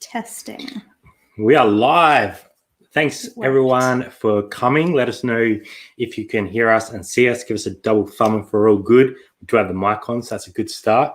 Testing. We are live. Thanks everyone for coming. Let us know if you can hear us and see us. Give us a double thumb if we're all good. We do have the mic on, so that's a good start.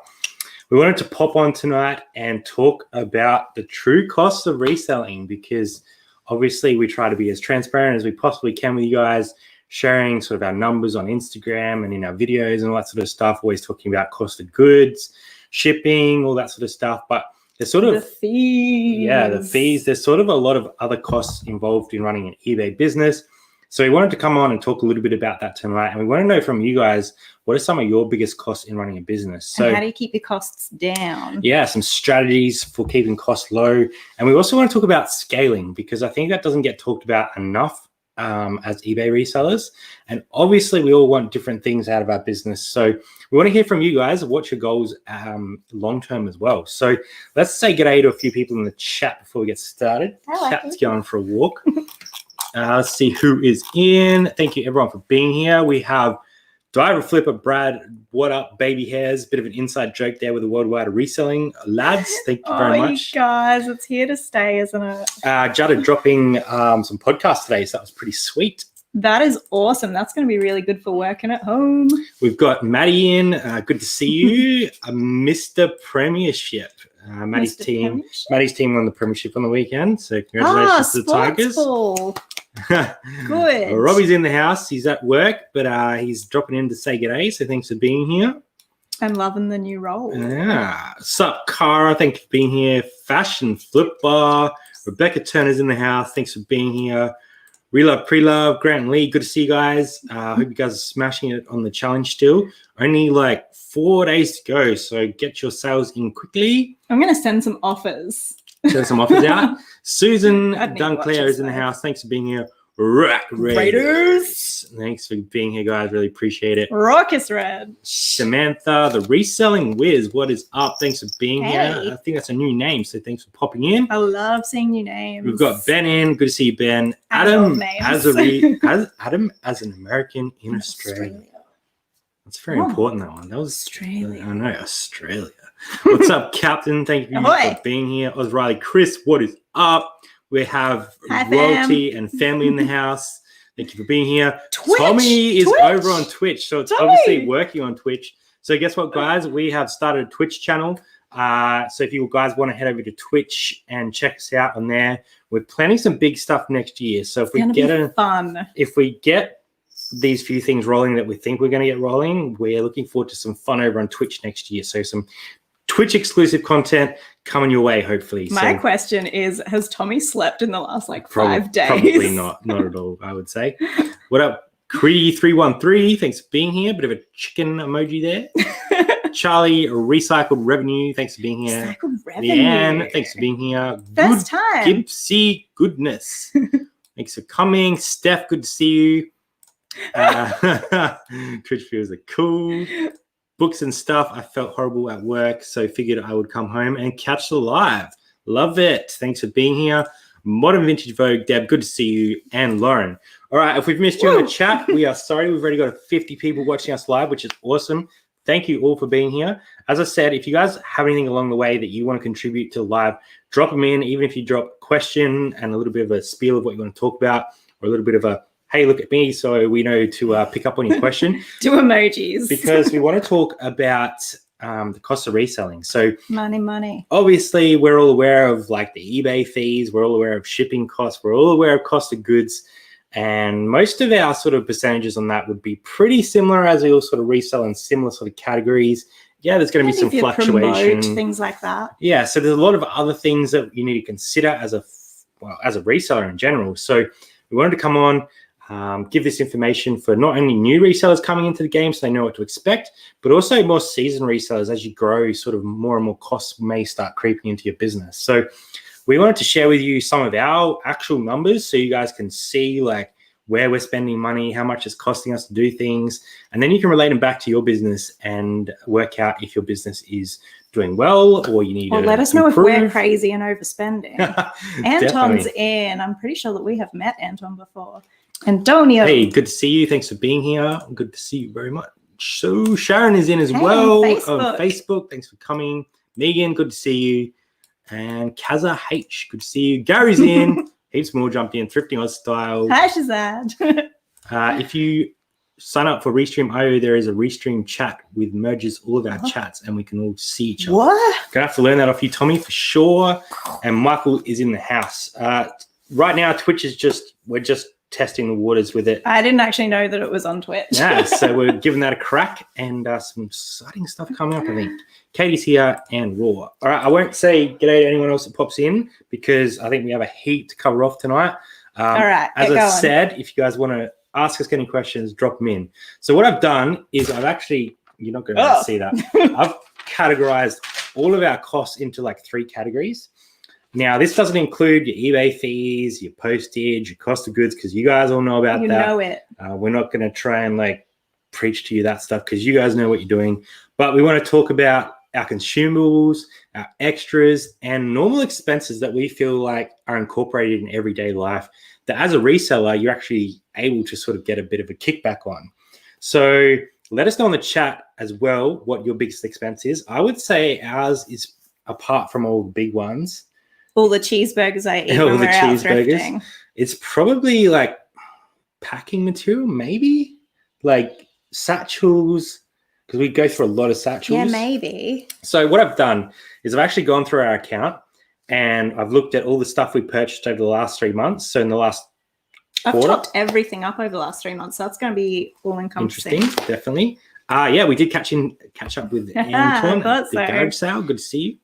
We wanted to pop on tonight and talk about the true costs of reselling, because obviously we try to be as transparent as we possibly can with you guys, sharing sort of our numbers on Instagram and in our videos and all that sort of stuff, always talking about cost of goods, shipping, all that sort of stuff. But there's sort of the fees. Yeah, the fees. There's sort of a lot of other costs involved in running an eBay business. So we wanted to come on and talk a little bit about that tonight. And we want to know from you guys, what are some of your biggest costs in running a business? So and how do you keep your costs down? Yeah, some strategies for keeping costs low. And we also want to talk about scaling, because I think that doesn't get talked about enough as eBay resellers. And obviously we all want different things out of our business. So we want to hear from you guys. What's your goals long-term as well? So let's say g'day to a few people in the chat before we get started. Chat's going for a walk. Let's see who is in. Thank you everyone for being here. We have Diver Flipper, Brad, what up, baby hairs? Bit of an inside joke there with the worldwide reselling lads. Thank you very much. You guys, it's here to stay, isn't it? Jada dropping some podcasts today, so that was pretty sweet. That is awesome. That's going to be really good for working at home. We've got Maddie in. Good to see you. Mr. Premiership. Maddie's team won the Premiership on the weekend, so congratulations to the Tigers. Ball. Good. Robbie's in the house. He's at work, but he's dropping in to say g'day, so thanks for being here. I'm loving the new role. Yeah. Sup, Cara? Thanks for being here. Fashion Flipper. Rebecca Turner's in the house. Thanks for being here. Relove, pre-love, Grant and Lee, good to see you guys. Hope you guys are smashing it on the challenge still. Only like 4 days to go, so get your sales in quickly. I'm going to send some offers. Send some offers out. Susan Dunclair is in the house. Thanks for being here. Raiders. Thanks for being here, guys. Really appreciate it. Raucous Red. Samantha, the Reselling Whiz. What is up? Thanks for being here. I think that's a new name, so thanks for popping in. I love seeing new names. We've got Ben in. Good to see you, Ben. Adam as an American in Australia. That's very important, that one. That was Australia. I know, Australia. What's up, Captain? Thank you for being here. Oz Riley, Chris, what is up? We have royalty and family in the house. Thank you for being here. Tommy is over on Twitch, so it's obviously working on Twitch. So guess what, guys? We have started a Twitch channel. So if you guys want to head over to Twitch and check us out on there, we're planning some big stuff next year. So if we get these few things rolling that we think we're going to get rolling, we're looking forward to some fun over on Twitch next year. So some Twitch exclusive content coming your way, hopefully. My question is, has Tommy slept in the last 5 days? Probably not at all, I would say. What up, Cree313? Thanks for being here. Bit of a chicken emoji there. Charlie, Recycled Revenue, thanks for being here. Recycled Revenue. Leanne, thanks for being here. First time. Gibbsy Goodness. Thanks for coming. Steph, good to see you. Twitch viewers are cool. Books and stuff. I felt horrible at work, so figured I would come home and catch the live. Love it. Thanks for being here. Modern Vintage Vogue, Deb, good to see you. And Lauren. All right, if we've missed you in the chat, we are sorry. We've already got 50 people watching us live, which is awesome. Thank you all for being here. As I said, if you guys have anything along the way that you want to contribute to live, drop them in. Even if you drop a question and a little bit of a spiel of what you want to talk about, or a little bit of a hey, look at me, so we know to pick up on your question. Do emojis. Because we want to talk about the cost of reselling. So money. Obviously, we're all aware of the eBay fees. We're all aware of shipping costs. We're all aware of cost of goods. And most of our sort of percentages on that would be pretty similar, as we all sort of resell in similar sort of categories. Yeah, there's going to be some fluctuation. Things like that. Yeah, so there's a lot of other things that you need to consider as a reseller in general. So we wanted to come on, give this information for not only new resellers coming into the game so they know what to expect, but also more seasoned resellers. As you grow, sort of more and more costs may start creeping into your business. So we wanted to share with you some of our actual numbers so you guys can see where we're spending money, how much it's costing us to do things, and then you can relate them back to your business and work out if your business is doing well or you need to let us know if we're crazy and overspending. Anton's Definitely. In. I'm pretty sure that we have met Anton before. Antonio. Hey, good to see you. Thanks for being here. Good to see you very much. So Sharon is in as well on on Facebook. Thanks for coming. Megan, good to see you. And Kaza H, good to see you. Gary's in. Heaps more jumped in. Thrifting Oz Style. Hi, Shazad. If you sign up for Restream.io, there is a Restream chat with merges all of our chats, and we can all see each other. What? Gonna have to learn that off you, Tommy, for sure. And Michael is in the house. Right now, Twitch is we're just testing the waters with it. I didn't actually know that it was on Twitch. Yeah, so we're giving that a crack, and some exciting stuff coming up, I think. Katie's here and Raw. All right, I won't say g'day to anyone else that pops in because I think we have a heap to cover off tonight. All right, as I said, if you guys want to ask us any questions, drop them in. So what I've done is I've actually, you're not going to see that. I've categorized all of our costs into like 3 categories. Now, this doesn't include your eBay fees, your postage, your cost of goods, because you guys all know about that. You know it. We're not going to try and like preach to you that stuff because you guys know what you're doing. But we want to talk about our consumables, our extras, and normal expenses that we feel like are incorporated in everyday life that as a reseller, you're actually able to sort of get a bit of a kickback on. So let us know in the chat as well what your biggest expense is. I would say ours is, apart from all the big ones, all the cheeseburgers I eat when we're out thrifting. It's probably like packing material, maybe like satchels, because we go through a lot of satchels. Yeah, maybe. So what I've done is I've actually gone through our account and I've looked at all the stuff we purchased over the last 3 months. So in the last quarter, I've topped everything up over the last 3 months. So that's going to be all encompassing. Interesting, definitely. Yeah, we did catch up with Anton at the garage sale. Good to see you.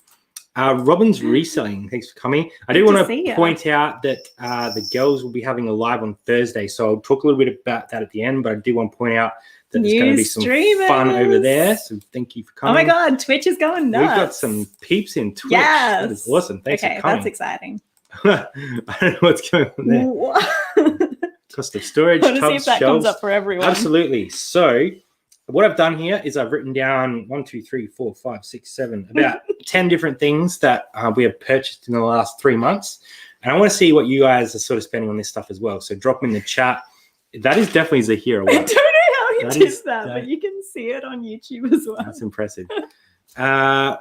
Robin's Reselling, thanks for coming. I do want to point out that the girls will be having a live on Thursday, so I'll talk a little bit about that at the end, but I do want to point out that there's going to be some fun over there, so thank you for coming. Oh my God, Twitch is going nuts. We've got some peeps in Twitch. Yes. That is awesome. Thanks for coming. Okay, that's exciting. I don't know what's going on there. What? Cost of storage, I want to see if that comes up for everyone. Absolutely. So what I've done here is I've written down 1, 2, 3, 4, 5, 6, 7, about 10 different things that we have purchased in the last 3 months. And I want to see what you guys are sort of spending on this stuff as well. So drop them in the chat. That is definitely Zahira. I don't know how he did that, but you can see it on YouTube as well. That's impressive. I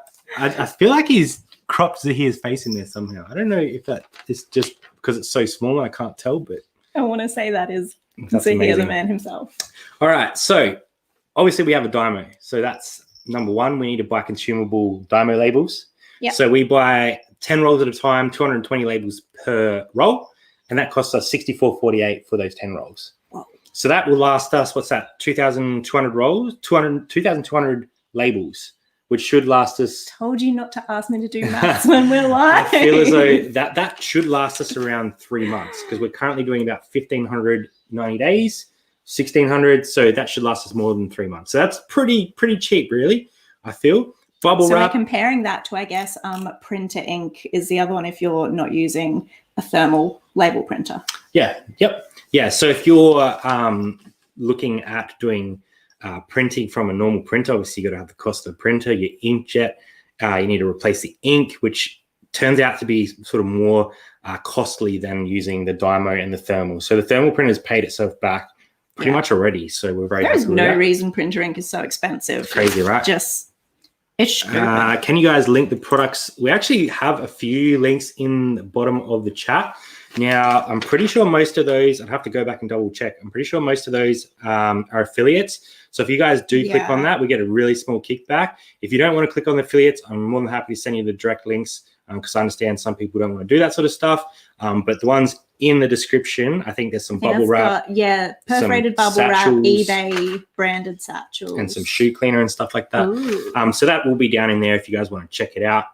feel like he's cropped Zahira's face in there somehow. I don't know if that is just because it's so small. I can't tell, but I want to say that is Zahir, the man himself. All right. So obviously we have a dymo. So that's number one. We need to buy consumable dymo labels. Yep. So we buy 10 rolls at a time, 220 labels per roll. And that costs us $64.48 for those 10 rolls. Wow. So that will last us, what's that, 2,200 rolls, 2,200 labels, which should last us. Told you not to ask me to do maths when we're live. I feel as though that should last us around 3 months because we're currently doing about 1,590 days, 1,600. So that should last us more than 3 months. So that's pretty cheap, really, I feel. Bubble wrap. We're comparing that to, I guess, printer ink is the other one if you're not using a thermal label printer. Yeah. Yep. Yeah. So if you're looking at doing printing from a normal printer, obviously you got to have the cost of the printer, your inkjet. You need to replace the ink, which turns out to be sort of more costly than using the dymo and the thermal. So the thermal printer has paid itself back pretty much already. So we're very. There's no reason printer ink is so expensive. It's crazy, right? It's can you guys link the products? We actually have a few links in the bottom of the chat. Now, I'm pretty sure most of those, I'd have to go back and double check. I'm pretty sure most of those are affiliates. So if you guys do click on that, we get a really small kickback. If you don't want to click on the affiliates, I'm more than happy to send you the direct links because I understand some people don't want to do that sort of stuff. But the ones in the description, I think there's some bubble wrap. Perforated bubble wrap, eBay branded satchels. And some shoe cleaner and stuff like that. So that will be down in there if you guys want to check it out.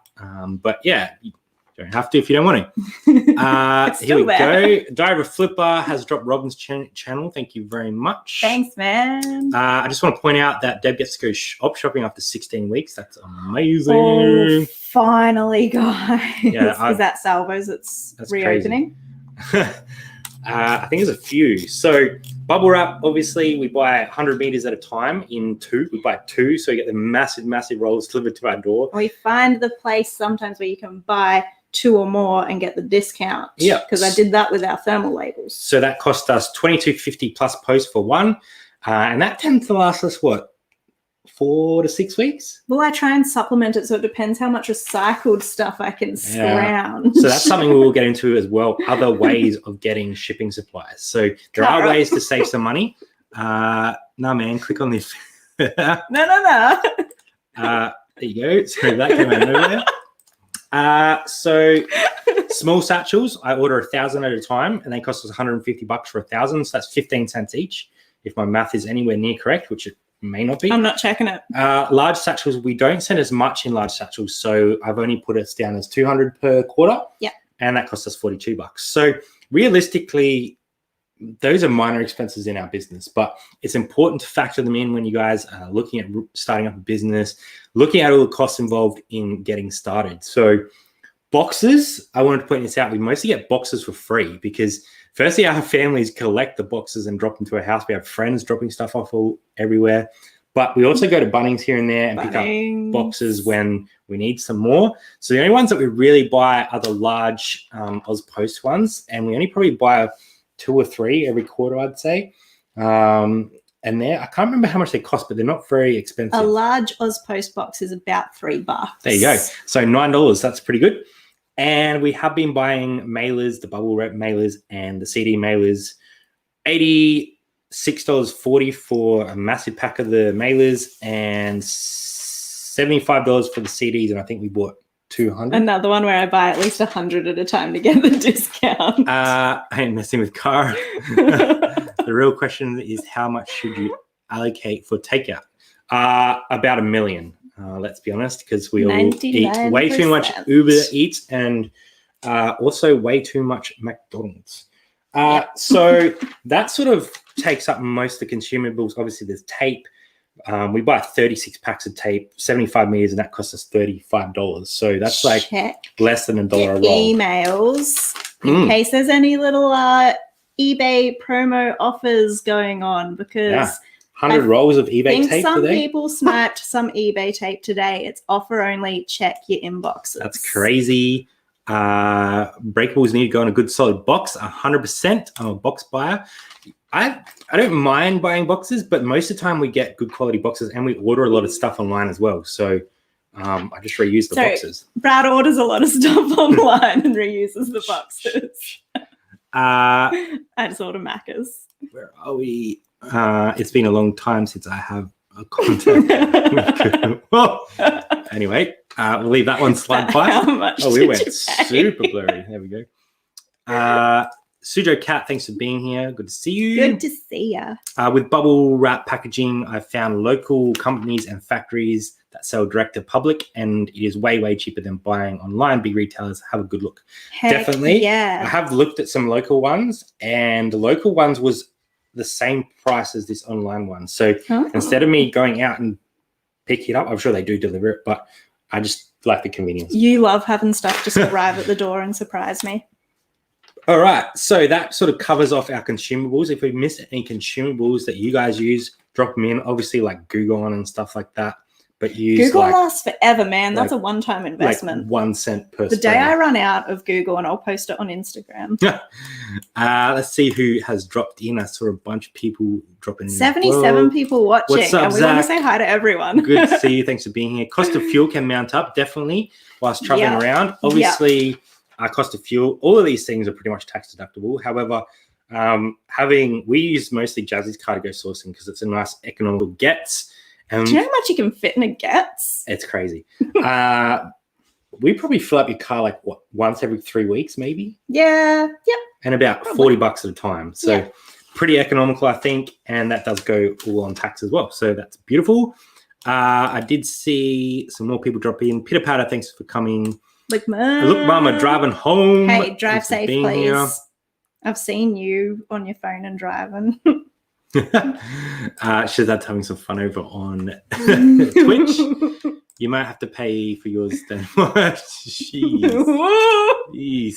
But yeah, you don't have to if you don't want to. Here we go. Diver Flipper has dropped Robin's channel. Thank you very much. Thanks, man. I just want to point out that Deb gets to go op shopping after 16 weeks. That's amazing. Oh, finally, guys. Yeah, is that Salvo's that's reopening? I think there's a few. So bubble wrap, obviously, we buy 100 meters at a time in 2. We buy 2, so you get the massive rolls delivered to our door. We find the place sometimes where you can buy 2 or more and get the discount. Yeah, because I did that with our thermal labels. So that cost us $22.50 plus post for one, and that tends to last us what, 4 to 6 weeks. Well, I try and supplement it, so it depends how much recycled stuff I can scrounge. So that's something we will get into as well, other ways of getting shipping supplies. So there are ways to save some money. No, man, click on this. No. There you go. So that came out of nowhere. So small satchels, I order 1,000 at a time, and they cost us $150 for 1,000. So that's 15 cents each, if my math is anywhere near correct, which it may not be. I'm not checking it. Large satchels, we don't send as much in large satchels, so I've only put us down as 200 per quarter. Yeah, and that costs us $42. So realistically, those are minor expenses in our business, but it's important to factor them in when you guys are looking at starting up a business, looking at all the costs involved in getting started. So boxes, I wanted to point this out. We mostly get boxes for free because firstly, our families collect the boxes and drop them to our house. We have friends dropping stuff off everywhere, but we also go to Bunnings here and there and pick up boxes when we need some more. So the only ones that we really buy are the large Oz Post ones, and we only probably buy 2 or 3 every quarter, I'd say. And I can't remember how much they cost, but they're not very expensive. A large Oz Post box is about $3. There you go. So $9, that's pretty good. And we have been buying mailers, the bubble wrap mailers and the CD mailers, $86.40 for a massive pack of the mailers and $75 for the CDs. And I think we bought 200. Another one where I buy at least 100 at a time to get the discount. I ain't messing with Cara. The real question is, how much should you allocate for takeout? About $1 million. Let's be honest, because we all eat way too much Uber Eats and also way too much McDonald's. So that sort of takes up most of the consumables. Obviously, there's tape. We buy 36 packs of tape, 75 meters, and that costs us $35. So that's like less than $1 a roll. Emails in case there's any little eBay promo offers going on, because 100 rolls of eBay tape some today. People sniped some eBay tape today. It's offer only. Check your inboxes. That's crazy. Breakables need to go in a good solid box. 100%. I'm a box buyer. I don't mind buying boxes, but most of the time we get good quality boxes, and we order a lot of stuff online as well. So I just reuse the boxes. Brad orders a lot of stuff online and reuses the boxes. I just order Macca's. Where are we? It's been a long time since I have a contact. Well, anyway, we'll leave that one slide by. We went super blurry. There we go. Sujo Cat, thanks for being here. Good to see you. Good to see you. With bubble wrap packaging, I've found local companies and factories that sell direct to public, and it is way, way cheaper than buying online. Big retailers, have a good look. Definitely. Yeah. I have looked at some local ones, and the local ones was the same price as this online one. So instead of me going out and picking it up, I'm sure they do deliver it, but I just like the convenience. You love having stuff just arrive at the door and surprise me. All right, so that sort of covers off our consumables. If we miss any consumables that you guys use, drop them in. Obviously, like Google and stuff like that. But Google lasts forever, man. That's a one-time investment. Like 1 cent per. The day I run out of Google, and I'll post it on Instagram. Let's see who has dropped in. I saw a bunch of people dropping in. 77 people watching. What's up, and we want to say hi to everyone. Good to see you. Thanks for being here. Cost of fuel can mount up, definitely, whilst traveling around. Obviously. Cost of fuel, all of these things are pretty much tax deductible. However, we use mostly Jazzy's car to go sourcing because it's a nice economical gets. Do you know how much you can fit in a gets? It's crazy. We probably fill up your car like once every 3 weeks, maybe. Yeah. Yep. And about $40 at a time. So pretty economical, I think, and that does go all on tax as well. So that's beautiful. I did see some more people drop in. Pitter Patter, thanks for coming. Look, Mama, driving home. Hey, drive safe, please. Here. I've seen you on your phone and driving. She's having some fun over on Twitch. You might have to pay for yours then. Jeez.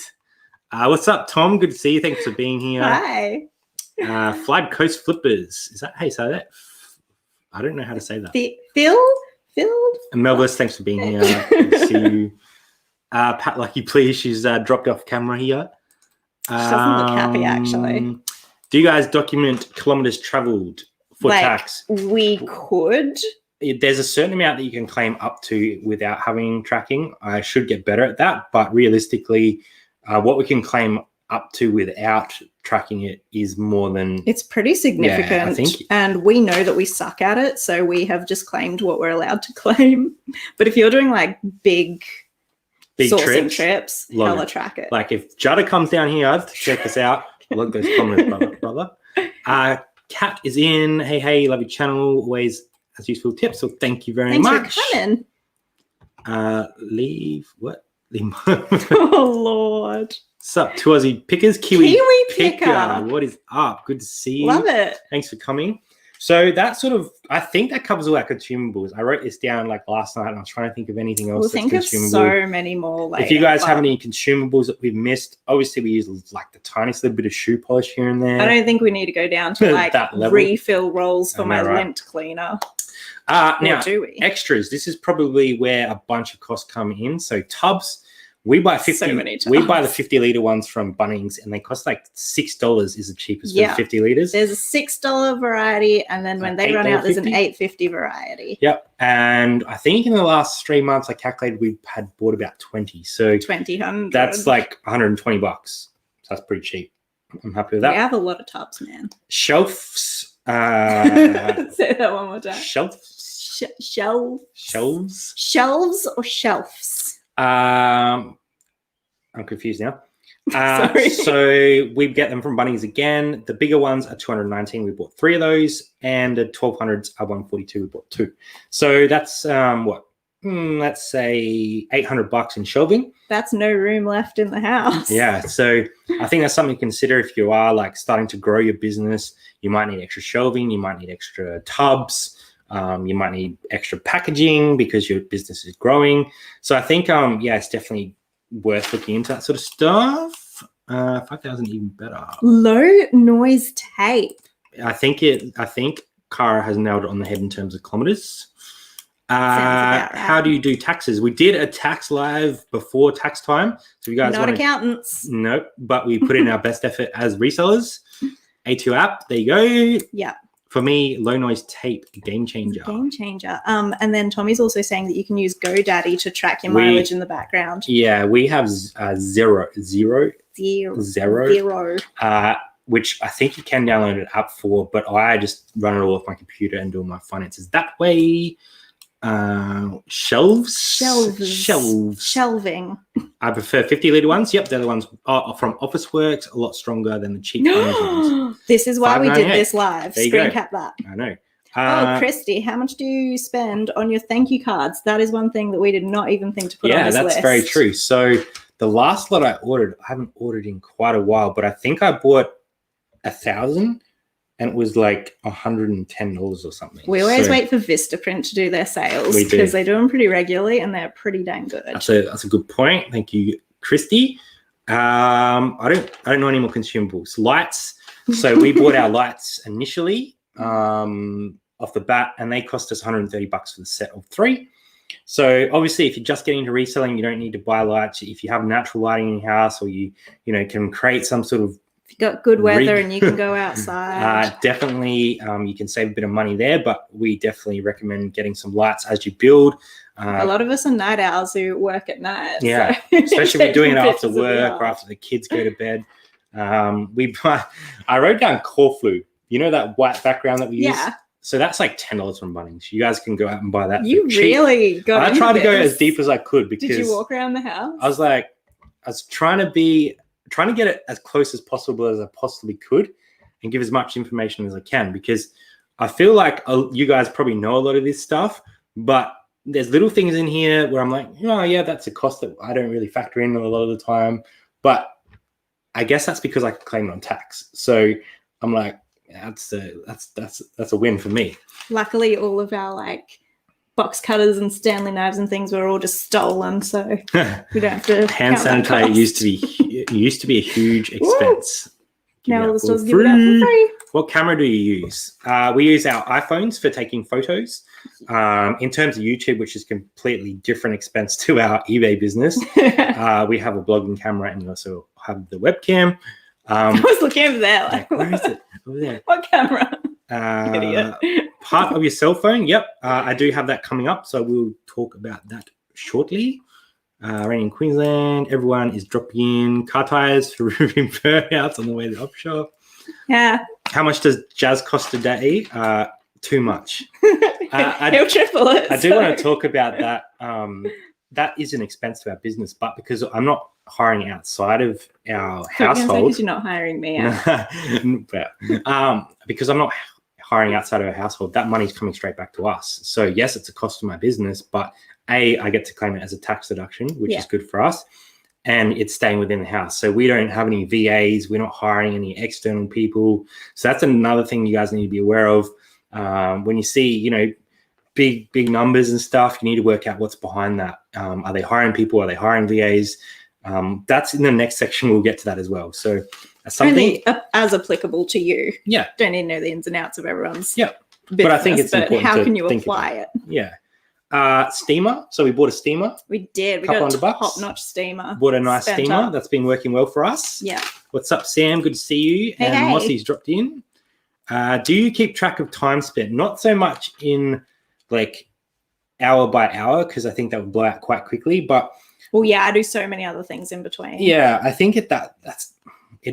What's up, Tom? Good to see you. Thanks for being here. Hi. Flight Coast Flippers. Is that how you say that? I don't know how to say that. Phil? And Melvis, thanks for being here. Good to see you. Pat Lucky, please. She's dropped off camera here. She doesn't look happy, actually. Do you guys document kilometers traveled for tax? We could. there's a certain amount that you can claim up to without having tracking. I should get better at that, but realistically, what we can claim up to without tracking it is more than... It's pretty significant. Yeah, I think. And we know that we suck at it, so we have just claimed what we're allowed to claim. But if you're doing like big sourcing trips, hella track it. Like if Jutta comes down here to check us out, love those comments, brother. Kat is in. Hey, love your channel. Always has useful tips. So thank you very much. Thanks for coming. Leave. Oh, Lord. Sup, two Aussie pickers, Kiwi picker. What is up? Good to see you. Love it. Thanks for coming. So that sort of, I think that covers all our consumables. I wrote this down like last night and I was trying to think of anything else. We'll think of so many more later. If you guys have any consumables that we've missed, obviously we use like the tiniest little bit of shoe polish here and there. I don't think we need to go down to like refill rolls for my lint cleaner. Now, do we? Extras. This is probably where a bunch of costs come in. So tubs. We buy 50. So many we buy the 50-litre ones from Bunnings, and they cost like $6 is the cheapest for 50 litres. There's a $6 variety, and then when they run out, there's an $8.50 variety. Yep. And I think in the last 3 months, I calculated we had bought about 20. So 2,000. That's like $120. So that's pretty cheap. I'm happy with that. We have a lot of tubs, man. Shelves. Say that one more time. Shelves. Shelves or shelves? I'm confused now. Sorry. So we get them from Bunnings again. The bigger ones are $219. We bought 3 of those, and the 1200s are $142. We bought 2. So that's let's say $800 in shelving. That's no room left in the house. Yeah. So I think that's something to consider if you are like starting to grow your business. You might need extra shelving. You might need extra tubs. You might need extra packaging because your business is growing. So I think, it's definitely worth looking into that sort of stuff. 5,000 even better. Low noise tape. I think Cara has nailed it on the head in terms of kilometers. How do you do taxes? We did a tax live before tax time. So if you guys not accountants. Nope. But we put in our best effort as resellers. A2 app. There you go. Yeah. For me, low noise tape, game changer. Game changer. And then Tommy's also saying that you can use GoDaddy to track your mileage in the background. Yeah, we have zero, which I think you can download an app for, but I just run it all off my computer and do my finances that way. Shelving. I prefer 50-litre ones. Yep, they're the ones from Officeworks, a lot stronger than the cheap ones. This is why we did this live. Screen cap that. I know. Christy, how much do you spend on your thank you cards? That is one thing that we did not even think to put on this list. Yeah, that's very true. So the last lot I ordered, I haven't ordered in quite a while, but I think I bought 1,000. And it was like $110 or something. We always wait for Vistaprint to do their sales because they do them pretty regularly and they're pretty dang good. That's a good point. Thank you, Christy. I don't know any more consumables. Lights. So we bought our lights initially off the bat, and they cost us $130 for the set of 3. So obviously, if you're just getting into reselling, you don't need to buy lights. If you have natural lighting in your house, or you can create some sort of got good weather and you can go outside. Definitely, you can save a bit of money there, but we definitely recommend getting some lights as you build. A lot of us are night owls who work at night. Yeah, so. Especially if we're doing it after work or after the kids go to bed. I wrote down Corflu. You know that white background that we use? Yeah. So that's like $10 from Bunnings. You guys can go out and buy that. You really got I tried to go as deep as I could because... Did you walk around the house? I was trying to get it as close as possible as I possibly could and give as much information as I can, because I feel like you guys probably know a lot of this stuff, but there's little things in here where I'm like, oh yeah, that's a cost that I don't really factor in a lot of the time. But I guess that's because I claim it on tax. So I'm like, that's a win for me. Luckily, all of our box cutters and Stanley knives and things were all just stolen, so we don't have to. Hand sanitizer used to be a huge expense. Now all the stores give it out for free. What camera do you use? We use our iPhones for taking photos. In terms of YouTube, which is completely different expense to our eBay business, we have a blogging camera and we also have the webcam. I was looking over there. Where is it? Over there. What camera? Idiot. Part of your cell phone. Yep. I do have that coming up, so we'll talk about that shortly. Raining in Queensland. Everyone is dropping in car tires for removing burnouts on the way to the op shop. Yeah. How much does Jazz cost a day? Too much. He'll triple it. I do want to talk about that. That is an expense to our business, but because I'm not hiring outside of our household. Because you're not hiring me out. Because I'm not hiring outside of our household, that money's coming straight back to us. So yes, it's a cost to my business, but I get to claim it as a tax deduction, which is good for us. And it's staying within the house. So we don't have any VAs. We're not hiring any external people. So that's another thing you guys need to be aware of. When you see, big numbers and stuff, you need to work out what's behind that. Are they hiring people? Are they hiring VAs? That's in the next section. We'll get to that as well. So that's something only as applicable to you. Yeah. Don't need to know the ins and outs of everyone's business, but I think it's important. How can you apply it? Yeah. Steamer. So we bought a steamer. We did. We got a top-notch steamer. Bought a nice steamer. That's been working well for us. Yeah. What's up, Sam? Good to see you. Hey, and Mossy's dropped in. Do you keep track of time spent? Not so much in like hour by hour, because I think that would blow out quite quickly. But well, yeah, I do so many other things in between. Yeah, I think it'd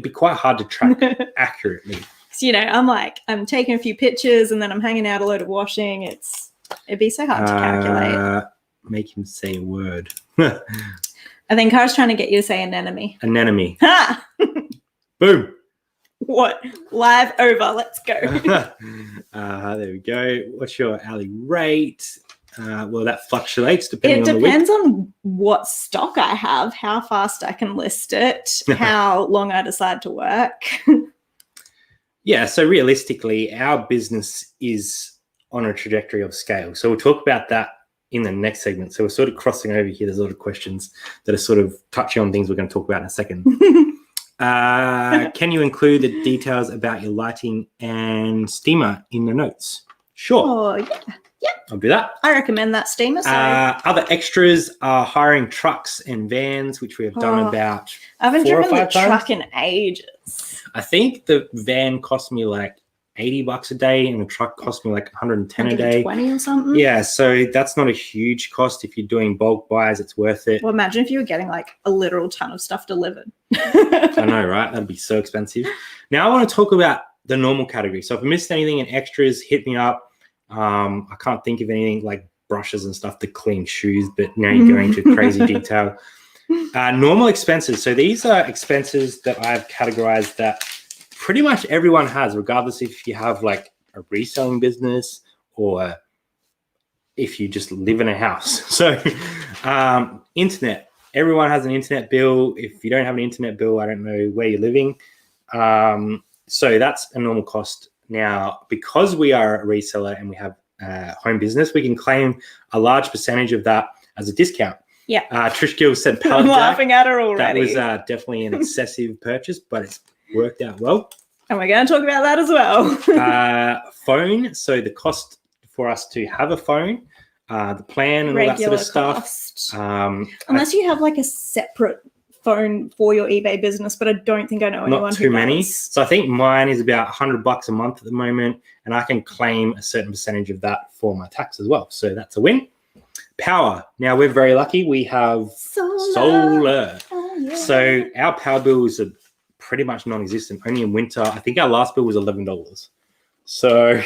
be quite hard to track accurately. So, I'm taking a few pictures and then I'm hanging out a load of washing. It'd be so hard to calculate. Make him say a word. I think I was trying to get you to say anemone. Anemone. Ha! Boom. What? Live over. Let's go. There we go. What's your hourly rate? Well, that fluctuates depending on the week. It depends on what stock I have, how fast I can list it, how long I decide to work. Yeah, so realistically, our business is on a trajectory of scale. So we'll talk about that in the next segment. So we're sort of crossing over here. There's a lot of questions that are sort of touching on things we're going to talk about in a second. Can you include the details about your lighting and steamer in the notes? Sure. Oh, yeah. Yeah. I'll do that. I recommend that steamer. So. Other extras are hiring trucks and vans, which we have done about I haven't 4 or driven 5 the times. truck in ages. I think the van cost me like $80 a day and the truck cost me like $110 a day. 20 or something. Yeah, so that's not a huge cost. If you're doing bulk buys, it's worth it. Well, imagine if you were getting like a literal ton of stuff delivered. I know, right? That'd be so expensive. Now I want to talk about the normal category. So if I missed anything in extras, hit me up. I can't think of anything like brushes and stuff to clean shoes, but now you're going into crazy detail. Normal expenses. So these are expenses that I've categorized that pretty much everyone has, regardless if you have like a reselling business or if you just live in a house. So internet, everyone has an internet bill. If you don't have an internet bill, I don't know where you're living. So that's a normal cost. Now, because we are a reseller and we have a home business, we can claim a large percentage of that as a discount. Yeah. Trish Gill said pallet I'm jack. laughing at her already. That was definitely an excessive purchase, but it's worked out well. And we're going to talk about that as well. Phone. So the cost for us to have a phone, the plan and regular all that sort of stuff. Unless you have like a separate phone for your eBay business, but I don't think I know anyone not too who many. does. So I think mine is about $100 a month at the moment, and I can claim a certain percentage of that for my tax as well. So that's a win. Power. Now we're very lucky. We have solar. Oh, yeah. So our power bills are pretty much non-existent. Only in winter. I think our last bill was $11. So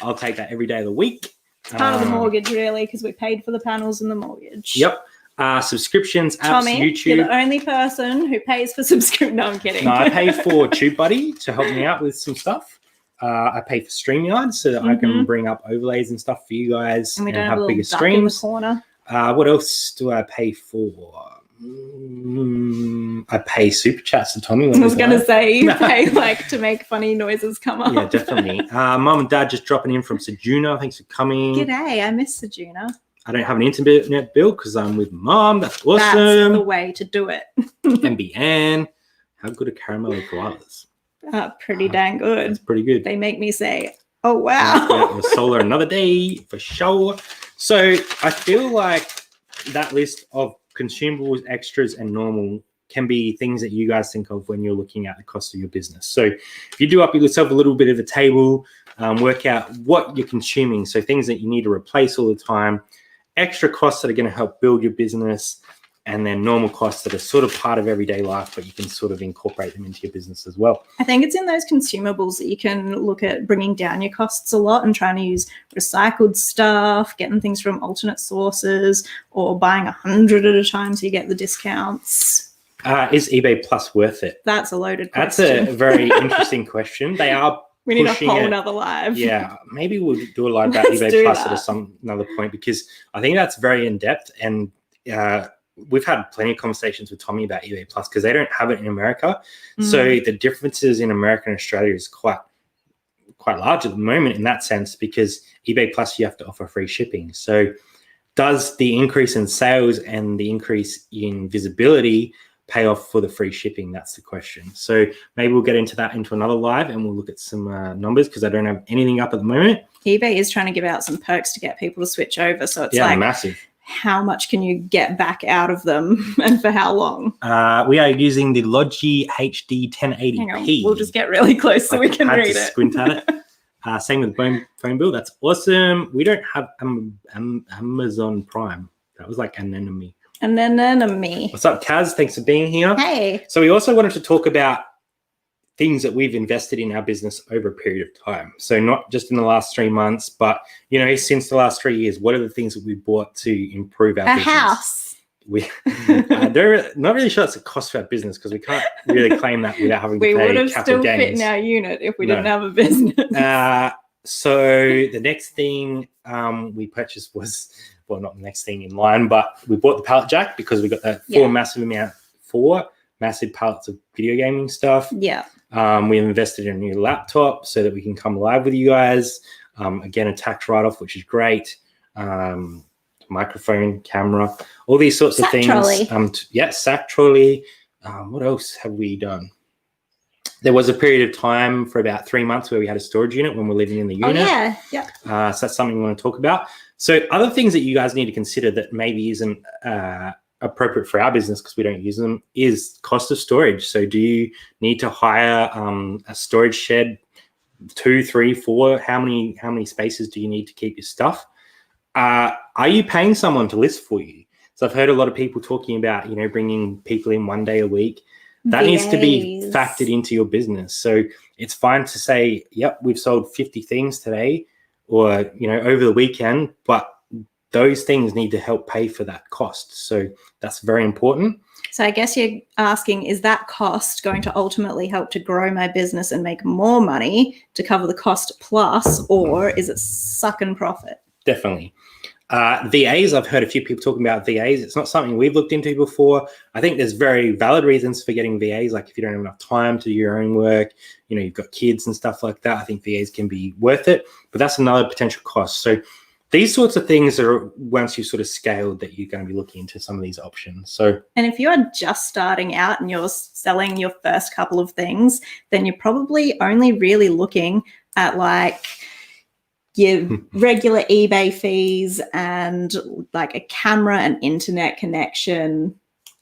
I'll take that every day of the week. It's part of the mortgage, really, because we paid for the panels and the mortgage. Yep. Subscriptions, apps, Tommy, YouTube. you're the only person who pays for subscription. No, I'm kidding. No, I pay for TubeBuddy to help me out with some stuff. I pay for StreamYard so that I can bring up overlays and stuff for you guys and we don't have have bigger duck in the streams. corner. What else do I pay for? I pay super chats to Tommy. I was going to say you pay like to make funny noises come up. Yeah, definitely. Mum and Dad just dropping in from Sejuna. Thanks for coming. G'day, I miss Sejuna. I don't have an internet bill because I'm with Mom. That's awesome. That's the way to do it. MBN. How good are caramello koalas? Pretty dang good. That's pretty good. They make me say, oh, wow. Solar another day for sure. So I feel like that list of consumables, extras, and normal can be things that you guys think of when you're looking at the cost of your business. So if you do up yourself a little bit of a table, work out what you're consuming. So things that you need to replace all the time, extra costs that are going to help build your business, and then normal costs that are sort of part of everyday life, but you can sort of incorporate them into your business as well. I think it's in those consumables that you can look at bringing down your costs a lot and trying to use recycled stuff, getting things from alternate sources, or buying 100 at a time so you get the discounts. Is eBay Plus worth it? That's a loaded question. That's a very interesting question. They are We need a whole nother live. Yeah, maybe we'll do a live about eBay Plus at another point, because I think that's very in-depth, and we've had plenty of conversations with Tommy about eBay Plus because they don't have it in America. So the differences in America and Australia is quite large at the moment in that sense, because eBay Plus, you have to offer free shipping. So does the increase in sales and the increase in visibility pay off for the free shipping? That's the question. So maybe we'll get into another live, and we'll look at some numbers, because I don't have anything up at the moment. eBay is trying to give out some perks to get people to switch over. So it's massive. How much can you get back out of them, and for how long? We are using the Logi HD 1080p. Hang on, we'll just get really close so we can read it. Squint at it. Same with phone bill. That's awesome. We don't have Amazon Prime. That was like an enemy. And then enemy. What's up, Kaz? Thanks for being here. Hey. So we also wanted to talk about things that we've invested in our business over a period of time. So not just in the last 3 months, but, since the last 3 years, what are the things that we bought to improve our business? A house. They're not really sure that's a cost for our business, because we can't really claim that without having to pay capital gains. We would have still fit in our unit if we didn't have a business. So the next thing we purchased was, well, not the next thing in line, but we bought the pallet jack, because we got that four massive pallets of video gaming stuff. Yeah. We invested in a new laptop so that we can come live with you guys. Again, a tax write-off, which is great. Microphone, camera, all these sorts of things. Sack trolley. What else have we done? There was a period of time for about 3 months where we had a storage unit when we're living in the unit. Oh, yeah. So that's something we want to talk about. So other things that you guys need to consider that maybe isn't appropriate for our business, because we don't use them, is cost of storage. So do you need to hire a storage shed, 2, 3, 4? How many spaces do you need to keep your stuff? Are you paying someone to list for you? So I've heard a lot of people talking about, bringing people in 1 day a week. That needs to be factored into your business. So it's fine to say, yep, we've sold 50 things today, or, over the weekend, but those things need to help pay for that cost. So that's very important. So I guess you're asking, is that cost going to ultimately help to grow my business and make more money to cover the cost plus, or is it sucking profit? Definitely. VAs, I've heard a few people talking about VAs. It's not something we've looked into before. I think there's very valid reasons for getting VAs. Like if you don't have enough time to do your own work, you've got kids and stuff like that, I think VAs can be worth it, but that's another potential cost. So these sorts of things are, once you've sort of scaled, that you're going to be looking into some of these options. So, and if you are just starting out and you're selling your first couple of things, then you're probably only really looking at like your regular eBay fees and like a camera and internet connection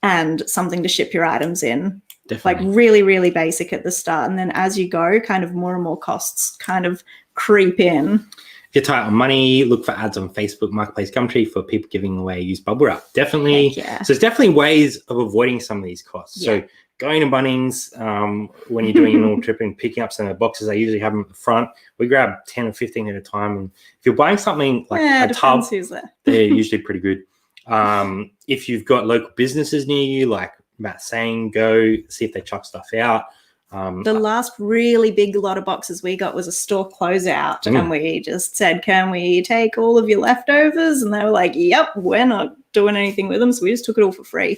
and something to ship your items in. Definitely. Like really, really basic at the start. And then as you go, kind of more and more costs kind of creep in. If you're tight on money, look for ads on Facebook Marketplace Gumtree for people giving away used bubble wrap. Definitely. Yeah. So there's definitely ways of avoiding some of these costs. Yeah. So going to Bunnings when you're doing a normal trip and picking up some of the boxes, I usually have them at the front. We grab 10 or 15 at a time. And if you're buying something like a tub, they're usually pretty good. If you've got local businesses near you, like Matt's saying, go see if they chuck stuff out. The last really big lot of boxes we got was a store closeout, and we just said, can we take all of your leftovers? And they were like, yep, we're not doing anything with them. So we just took it all for free.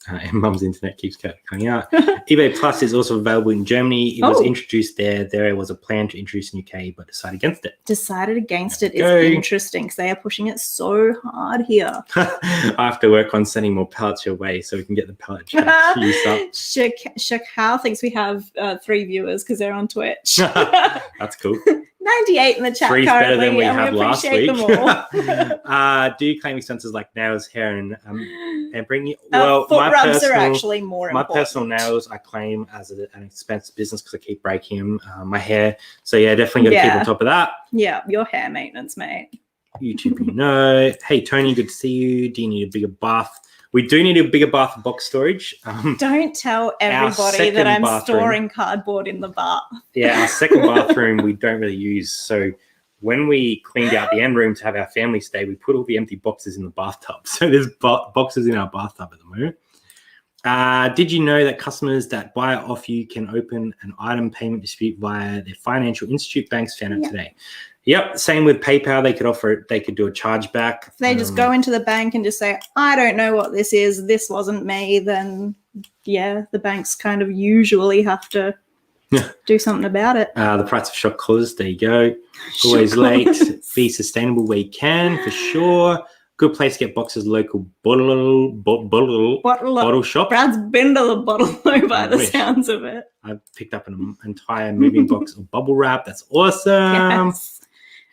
And Mum's internet keeps coming out. eBay Plus is also available in Germany. It was introduced there. There was a plan to introduce in UK, but decided against it. Decided against it is interesting because they are pushing it so hard here. I have to work on sending more pallets your way so we can get the pallet jack used up. Shakal thinks we have 3 viewers because they're on Twitch. That's cool. 98 in the chat Three's currently, better than we and had we last appreciate week. them all. Do you claim expenses like nails, hair, and pampering? Well, foot rubs are actually more my important. personal nails I claim as an expensive business because I keep breaking them. My hair, so yeah, definitely got to keep on top of that. Yeah, your hair maintenance, mate. YouTube, you know. Hey, Tony, good to see you. Do you need a bigger bath? We do need a bigger bath for box storage. Don't tell everybody that I'm storing cardboard in the bath. Yeah, our second bathroom we don't really use. So when we cleaned out the end room to have our family stay, we put all the empty boxes in the bathtub. So there's boxes in our bathtub at the moment. Did you know that customers that buy off you can open an item payment dispute via their financial institute? Banks found out today. Yep, same with PayPal. They could offer it. They could do a chargeback. If they just go into the bank and just say, I don't know what this is. This wasn't me. Then, yeah, the banks kind of usually have to do something about it. The price of shock collars. There you go. Always late. Be sustainable where you can, for sure. Good place to get boxes, local bottle shop. Brad's been to the bottle though by the sounds of it. I've picked up an entire moving box of bubble wrap. That's awesome. Yes.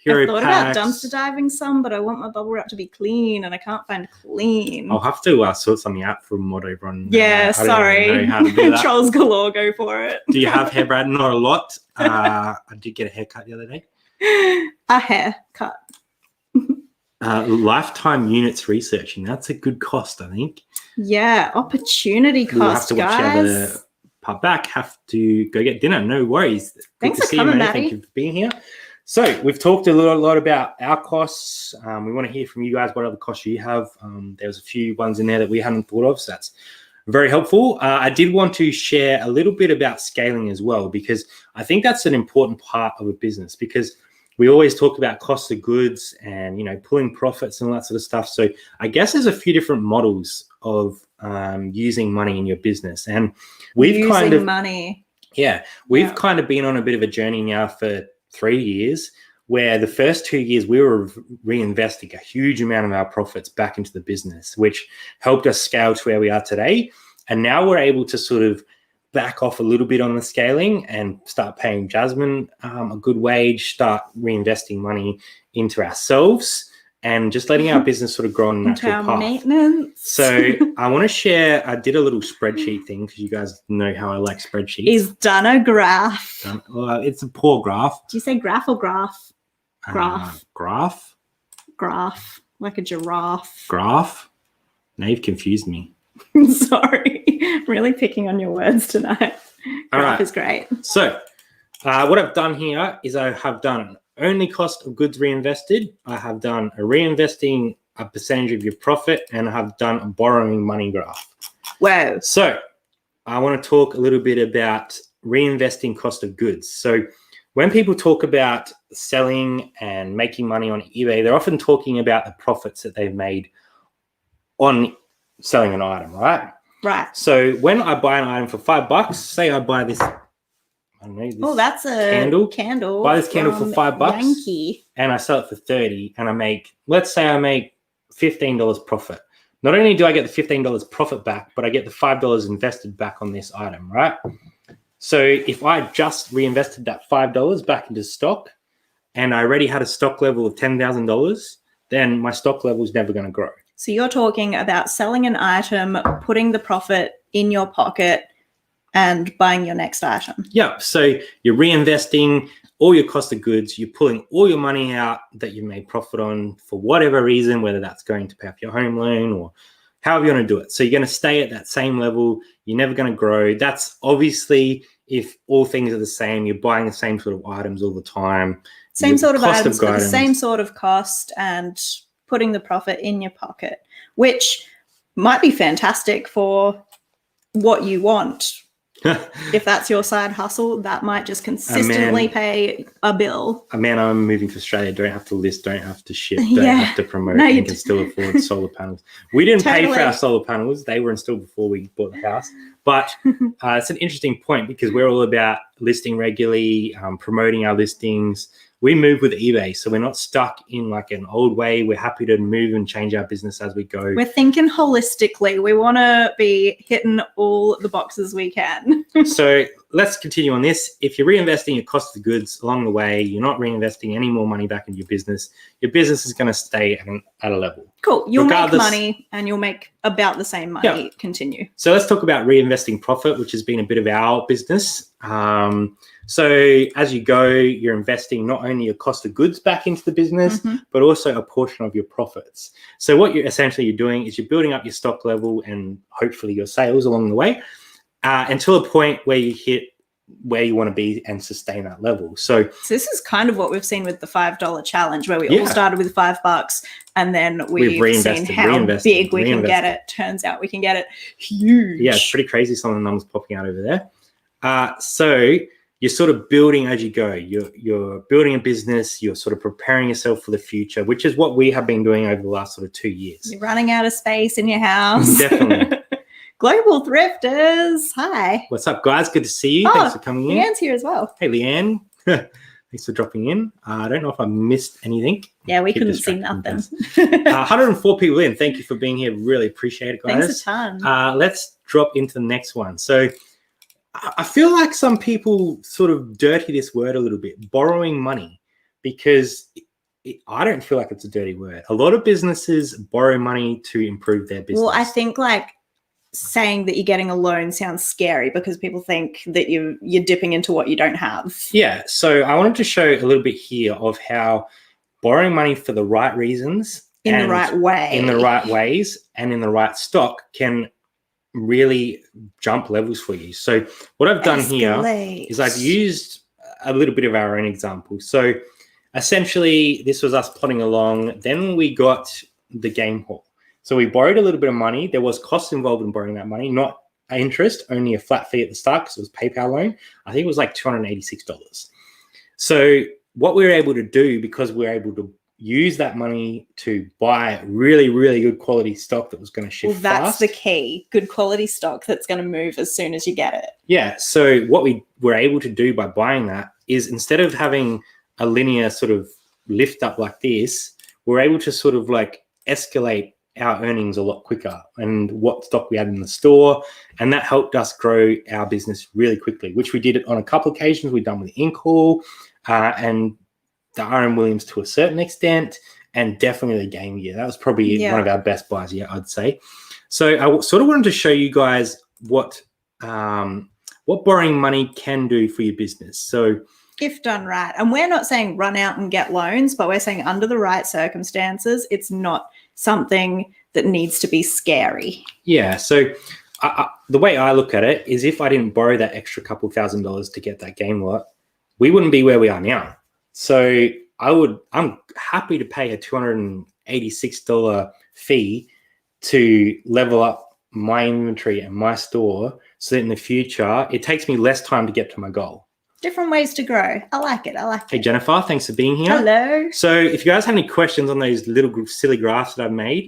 Hero I thought packs. about dumpster diving some, but I want my bubble wrap to be clean, and I can't find clean. I'll have to sort something out from what everyone. Yeah, sorry. Know how to do that. Trolls galore, go for it. Do you have hair, Brad? Not a lot. I did get a haircut the other day. A haircut. Lifetime units researching. That's a good cost, I think. Yeah, opportunity cost, we'll have to watch guys. out the part back. Have to go get dinner. No worries. Thanks Good for to coming, see you, Maddie. Thank you for being here. So we've talked a lot about our costs. We want to hear from you guys what other costs you have. There's a few ones in there that we hadn't thought of, so that's very helpful. I did want to share a little bit about scaling as well, because I think that's an important part of a business, because we always talk about cost of goods and, pulling profits and all that sort of stuff. So I guess there's a few different models of using money in your business. And we've kind of been on a bit of a journey now for 3 years, where the first 2 years we were reinvesting a huge amount of our profits back into the business, which helped us scale to where we are today. And now we're able to sort of back off a little bit on the scaling and start paying Jasmin a good wage, start reinvesting money into ourselves, and just letting our business sort of grow on a natural path. Maintenance. So I want to share, I did a little spreadsheet thing, because you guys know how I like spreadsheets. He's done a graph. It's a poor graph. Do you say graph or graph? Graph. Graph? Graph. Like a giraffe. Graph? Now you've confused me. Sorry. Really picking on your words tonight. Graph is great. So what I've done here is I have done only cost of goods reinvested. I have done a reinvesting a percentage of your profit, and I have done a borrowing money graph. Wow. So I want to talk a little bit about reinvesting cost of goods. So when people talk about selling and making money on eBay, they're often talking about the profits that they've made on selling an item, right? Right. So when I buy an item for $5, say I buy this, I don't know, this that's a candle. Buy this candle for $5, Yankee. and I sell it for $30, and I make, let's say I make $15 profit. Not only do I get the $15 profit back, but I get the $5 invested back on this item, right? So if I just reinvested that $5 back into stock, and I already had a stock level of $10,000, then my stock level is never going to grow. So you're talking about selling an item, putting the profit in your pocket, and buying your next item. Yeah. So you're reinvesting all your cost of goods. You're pulling all your money out that you made profit on for whatever reason, whether that's going to pay off your home loan or however you want to do it. So you're going to stay at that same level. You're never going to grow. That's obviously if all things are the same, you're buying the same sort of items all the time. Same sort of items for the same sort of cost, and putting the profit in your pocket, which might be fantastic for what you want. If that's your side hustle, that might just consistently pay a bill. I'm moving to Australia. Don't have to list, don't have to ship, don't have to promote, and can still afford solar panels. We didn't pay for our solar panels. They were installed before we bought the house. But it's an interesting point, because we're all about listing regularly, promoting our listings. We move with eBay, so we're not stuck in like an old way. We're happy to move and change our business as we go. We're thinking holistically. We want to be hitting all the boxes we can. So let's continue on this. If you're reinvesting your cost of goods along the way, you're not reinvesting any more money back into your business is going to stay at a level. Cool. You'll make money and you'll make about the same money. Continue. So let's talk about reinvesting profit, which has been a bit of our business. So as you go, you're investing not only your cost of goods back into the business, but also a portion of your profits. So what you're essentially doing is you're building up your stock level and hopefully your sales along the way until a point where you hit where you want to be and sustain that level. So this is kind of what we've seen with the $5 challenge, where we all started with $5 and then we've seen how big we can get it. Turns out we can get it huge. Yeah, it's pretty crazy, some of the numbers popping out over there. So you're sort of building as you go. You're building a business. You're sort of preparing yourself for the future, which is what we have been doing over the last sort of 2 years. You're running out of space in your house. Definitely. Global Thrifters. Hi. What's up, guys? Good to see you. Thanks for coming in. Leanne's here as well. Hey, Leanne. Thanks for dropping in. I don't know if I missed anything. Yeah, we couldn't see nothing. 104 people in. Thank you for being here. Really appreciate it, guys. Thanks a ton. Let's drop into the next one. So I feel like some people sort of dirty this word a little bit, borrowing money, because I don't feel like it's a dirty word. A lot of businesses borrow money to improve their business. Well, I think like saying that you're getting a loan sounds scary because people think that you're dipping into what you don't have. Yeah. So I wanted to show a little bit here of how borrowing money for the right reasons, in the right way, in the right ways, and in the right stock can really jump levels for you. So what I've done here is I've used a little bit of our own example. So essentially this was us plodding along. Then we got the game hall. So we borrowed a little bit of money. There was costs involved in borrowing that money, not interest, only a flat fee at the start because it was a PayPal loan. I think it was like $286. So what we were able to do, because we were able to use that money to buy really, really good quality stock that was going to ship fast. Well, that's the key. Good quality stock that's going to move as soon as you get it. Yeah. So what we were able to do by buying that is, instead of having a linear sort of lift up like this, we're able to sort of like escalate our earnings a lot quicker and what stock we had in the store. And that helped us grow our business really quickly, which we did it on a couple of occasions. We've done with Ink Hall and the RM Williams to a certain extent, and definitely the Game Gear. That was probably one of our best buys yet, I'd say. So I sort of wanted to show you guys what borrowing money can do for your business. So if done right. And we're not saying run out and get loans, but we're saying under the right circumstances, it's not something that needs to be scary. Yeah. So the way I look at it is, if I didn't borrow that extra couple $1,000s to get that game lot, we wouldn't be where we are now. So I'm happy to pay a $286 fee to level up my inventory and my store, so that in the future, it takes me less time to get to my goal. Different ways to grow. I like it. Hey, Jennifer, thanks for being here. Hello. So if you guys have any questions on those little silly graphs that I've made,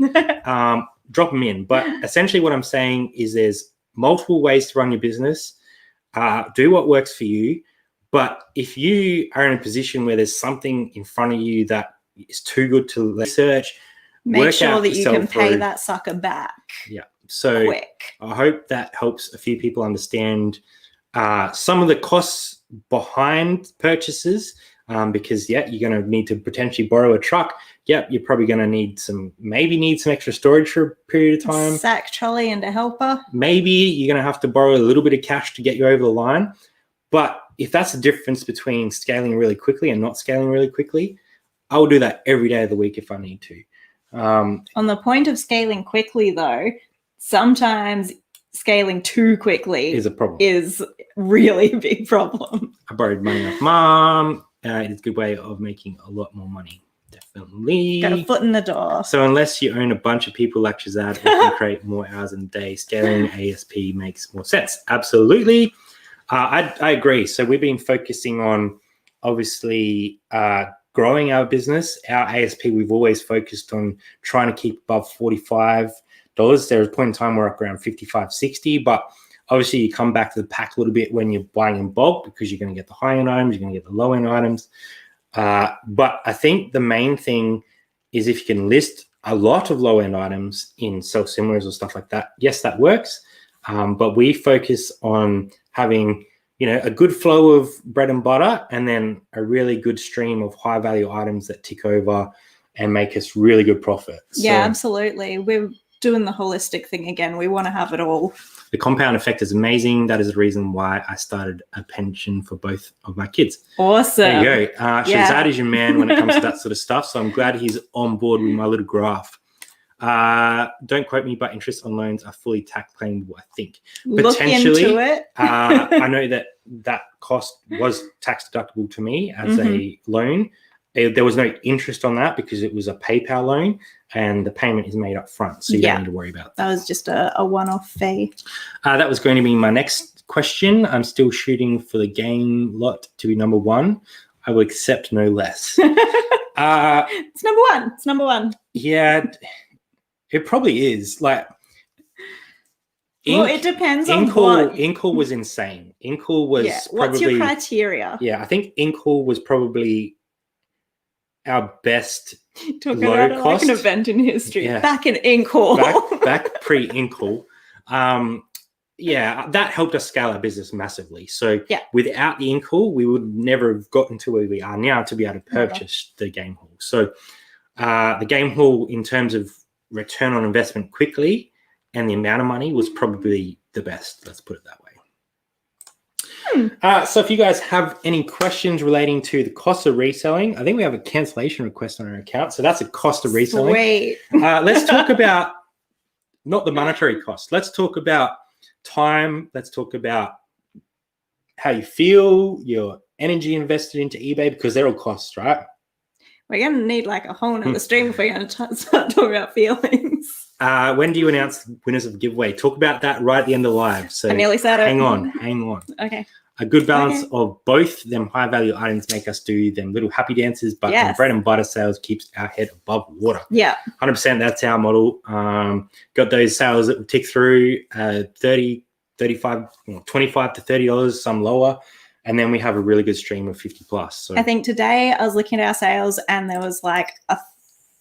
drop them in. But essentially what I'm saying is there's multiple ways to run your business. Do what works for you. But if you are in a position where there's something in front of you that is too good to research, make sure that you can pay that sucker back. Yeah. So quick. I hope that helps a few people understand some of the costs behind purchases, because you're going to need to potentially borrow a truck. You're probably going to need some extra storage for a period of time. Sack trolley and a helper. Maybe you're going to have to borrow a little bit of cash to get you over the line. But if that's the difference between scaling really quickly and not scaling really quickly, I will do that every day of the week if I need to. On the point of scaling quickly, though, sometimes scaling too quickly is a problem. Is really a big problem. I borrowed money off mom. It's a good way of making a lot more money. Definitely. Got a foot in the door. So unless you own a bunch of people like Shazad or can create more hours in a day, scaling ASP makes more sense. Absolutely. I agree. So we've been focusing on, obviously, growing our business. Our ASP, we've always focused on trying to keep above $45. There was a point in time where we're up around 55, 60, but obviously you come back to the pack a little bit when you're buying in bulk, because you're going to get the high-end items, you're going to get the low-end items. But I think the main thing is, if you can list a lot of low-end items in self-similars or stuff like that, yes, that works. But we focus on having a good flow of bread and butter, and then a really good stream of high value items that tick over and make us really good profit. Yeah, absolutely. We're doing the holistic thing again. We want to have it all. The compound effect is amazing. That is the reason why I started a pension for both of my kids. Awesome. There you go. Shazad is your man when it comes to that sort of stuff. So I'm glad he's on board with my little graph. Don't quote me, but interest on loans are fully tax claimable, I think. Potentially. Look into it. I know that cost was tax deductible to me as a loan. There was no interest on that because it was a PayPal loan and the payment is made up front. So you don't need to worry about that. That was just a one-off fee. That was going to be my next question. I'm still shooting for the game lot to be number one. I will accept no less. It's number one. It's number one. Yeah, it probably is. Like, well, it depends on what. Inkle was insane. Inkle was probably... What's your criteria? Yeah, I think Inkle was probably our best Talking low about it cost. like an event in history. Yeah. Back in Inkle. back pre-Inkle. That helped us scale our business massively. So without the Inkle, we would never have gotten to where we are now to be able to purchase the game hall. So the game hall, in terms of return on investment quickly and the amount of money, was probably the best. Let's put it that way. So if you guys have any questions relating to the cost of reselling, I think we have a cancellation request on our account. So that's a cost of reselling. Sweet. Let's talk about not the monetary cost. Let's talk about time. Let's talk about how you feel, your energy invested into eBay, because they're all costs, right? We're going to need like a whole nother stream if we're going to start talking about feelings. When do you announce winners of the giveaway? Talk about that right at the end of the live. So I nearly said it. Hang on. Okay. A good balance of both them high value items make us do them little happy dances, but the bread and butter sales keeps our head above water. Yeah. 100%. That's our model. Got those sales that will tick through 30, 35, 25 to $30, some lower. And then we have a really good stream of 50 plus. So I think today I was looking at our sales and there was like a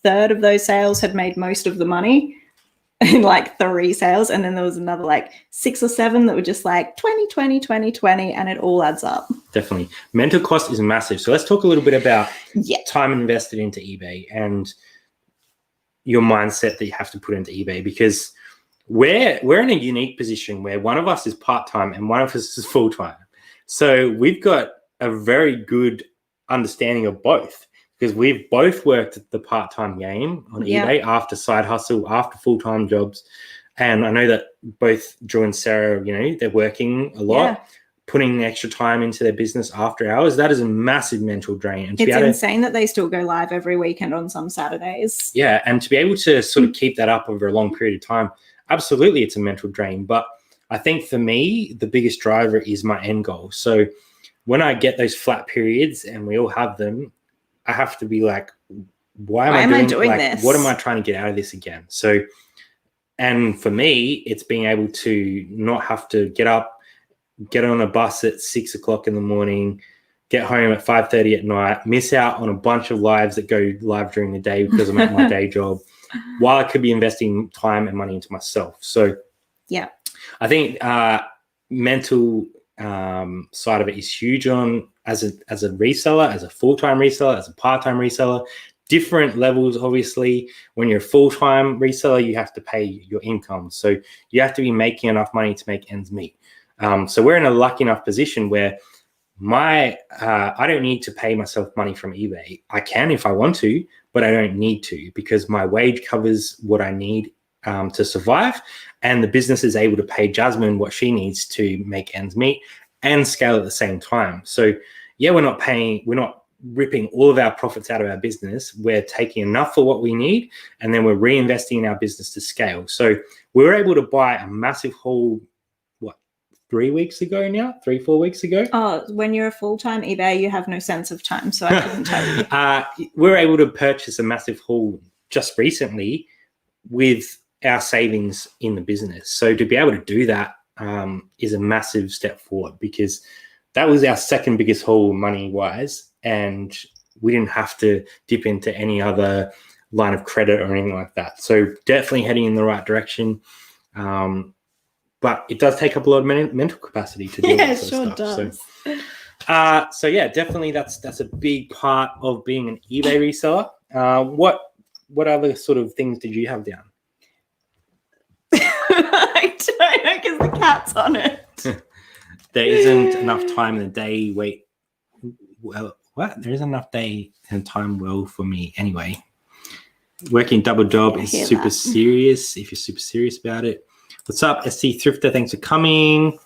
third of those sales had made most of the money in like 3 sales. And then there was another like 6 or 7 that were just like 20, 20, 20, 20, and it all adds up. Definitely. Mental cost is massive. So let's talk a little bit about time invested into eBay and your mindset that you have to put into eBay, because we're in a unique position where one of us is part-time and one of us is full-time. So we've got a very good understanding of both, because we've both worked at the part-time game on eBay after side hustle, after full-time jobs. And I know that both Drew and Sarah, they're working a lot, putting extra time into their business after hours. That is a massive mental drain. And it's insane that they still go live every weekend on some Saturdays. Yeah, and to be able to sort of keep that up over a long period of time, absolutely it's a mental drain. But I think for me, the biggest driver is my end goal. So when I get those flat periods, and we all have them, I have to be like, why am I doing this? What am I trying to get out of this again? So, and for me, it's being able to not have to get up, get on a bus at 6 o'clock in the morning, get home at 5:30 at night, miss out on a bunch of lives that go live during the day because I'm at my day job, while I could be investing time and money into myself. So yeah, I think mental side of it is huge on as a reseller, as a full-time reseller, as a part-time reseller. Different levels, obviously. When you're a full-time reseller, you have to pay your income. So you have to be making enough money to make ends meet. So we're in a lucky enough position where I don't need to pay myself money from eBay. I can if I want to, but I don't need to, because my wage covers what I need to survive, and the business is able to pay Jasmin what she needs to make ends meet and scale at the same time. So yeah, we're not ripping all of our profits out of our business. We're taking enough for what we need, and then we're reinvesting in our business to scale. So we were able to buy a massive haul, 3 weeks ago now, 4 weeks ago. Oh, when you're a full-time eBay, you have no sense of time, so I couldn't tell you. We were able to purchase a massive haul just recently with our savings in the business. So to be able to do that is a massive step forward, because that was our second biggest haul money-wise, and we didn't have to dip into any other line of credit or anything like that. So definitely heading in the right direction. but it does take up a lot of mental capacity to do that sort of stuff. Does. So yeah, definitely that's a big part of being an eBay reseller. What other sort of things did you have down? I don't know because the cat's on it. There isn't enough time in the day. Well, what? There isn't enough day and time for me anyway. Working double job is super serious if you're super serious about it. What's up, SC Thrifter? Thanks for coming.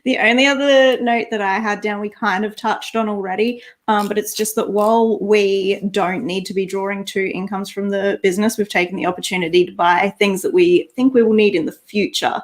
The only other note that I had down, we kind of touched on already, but it's just that while we don't need to be drawing to incomes from the business, we've taken the opportunity to buy things that we think we will need in the future.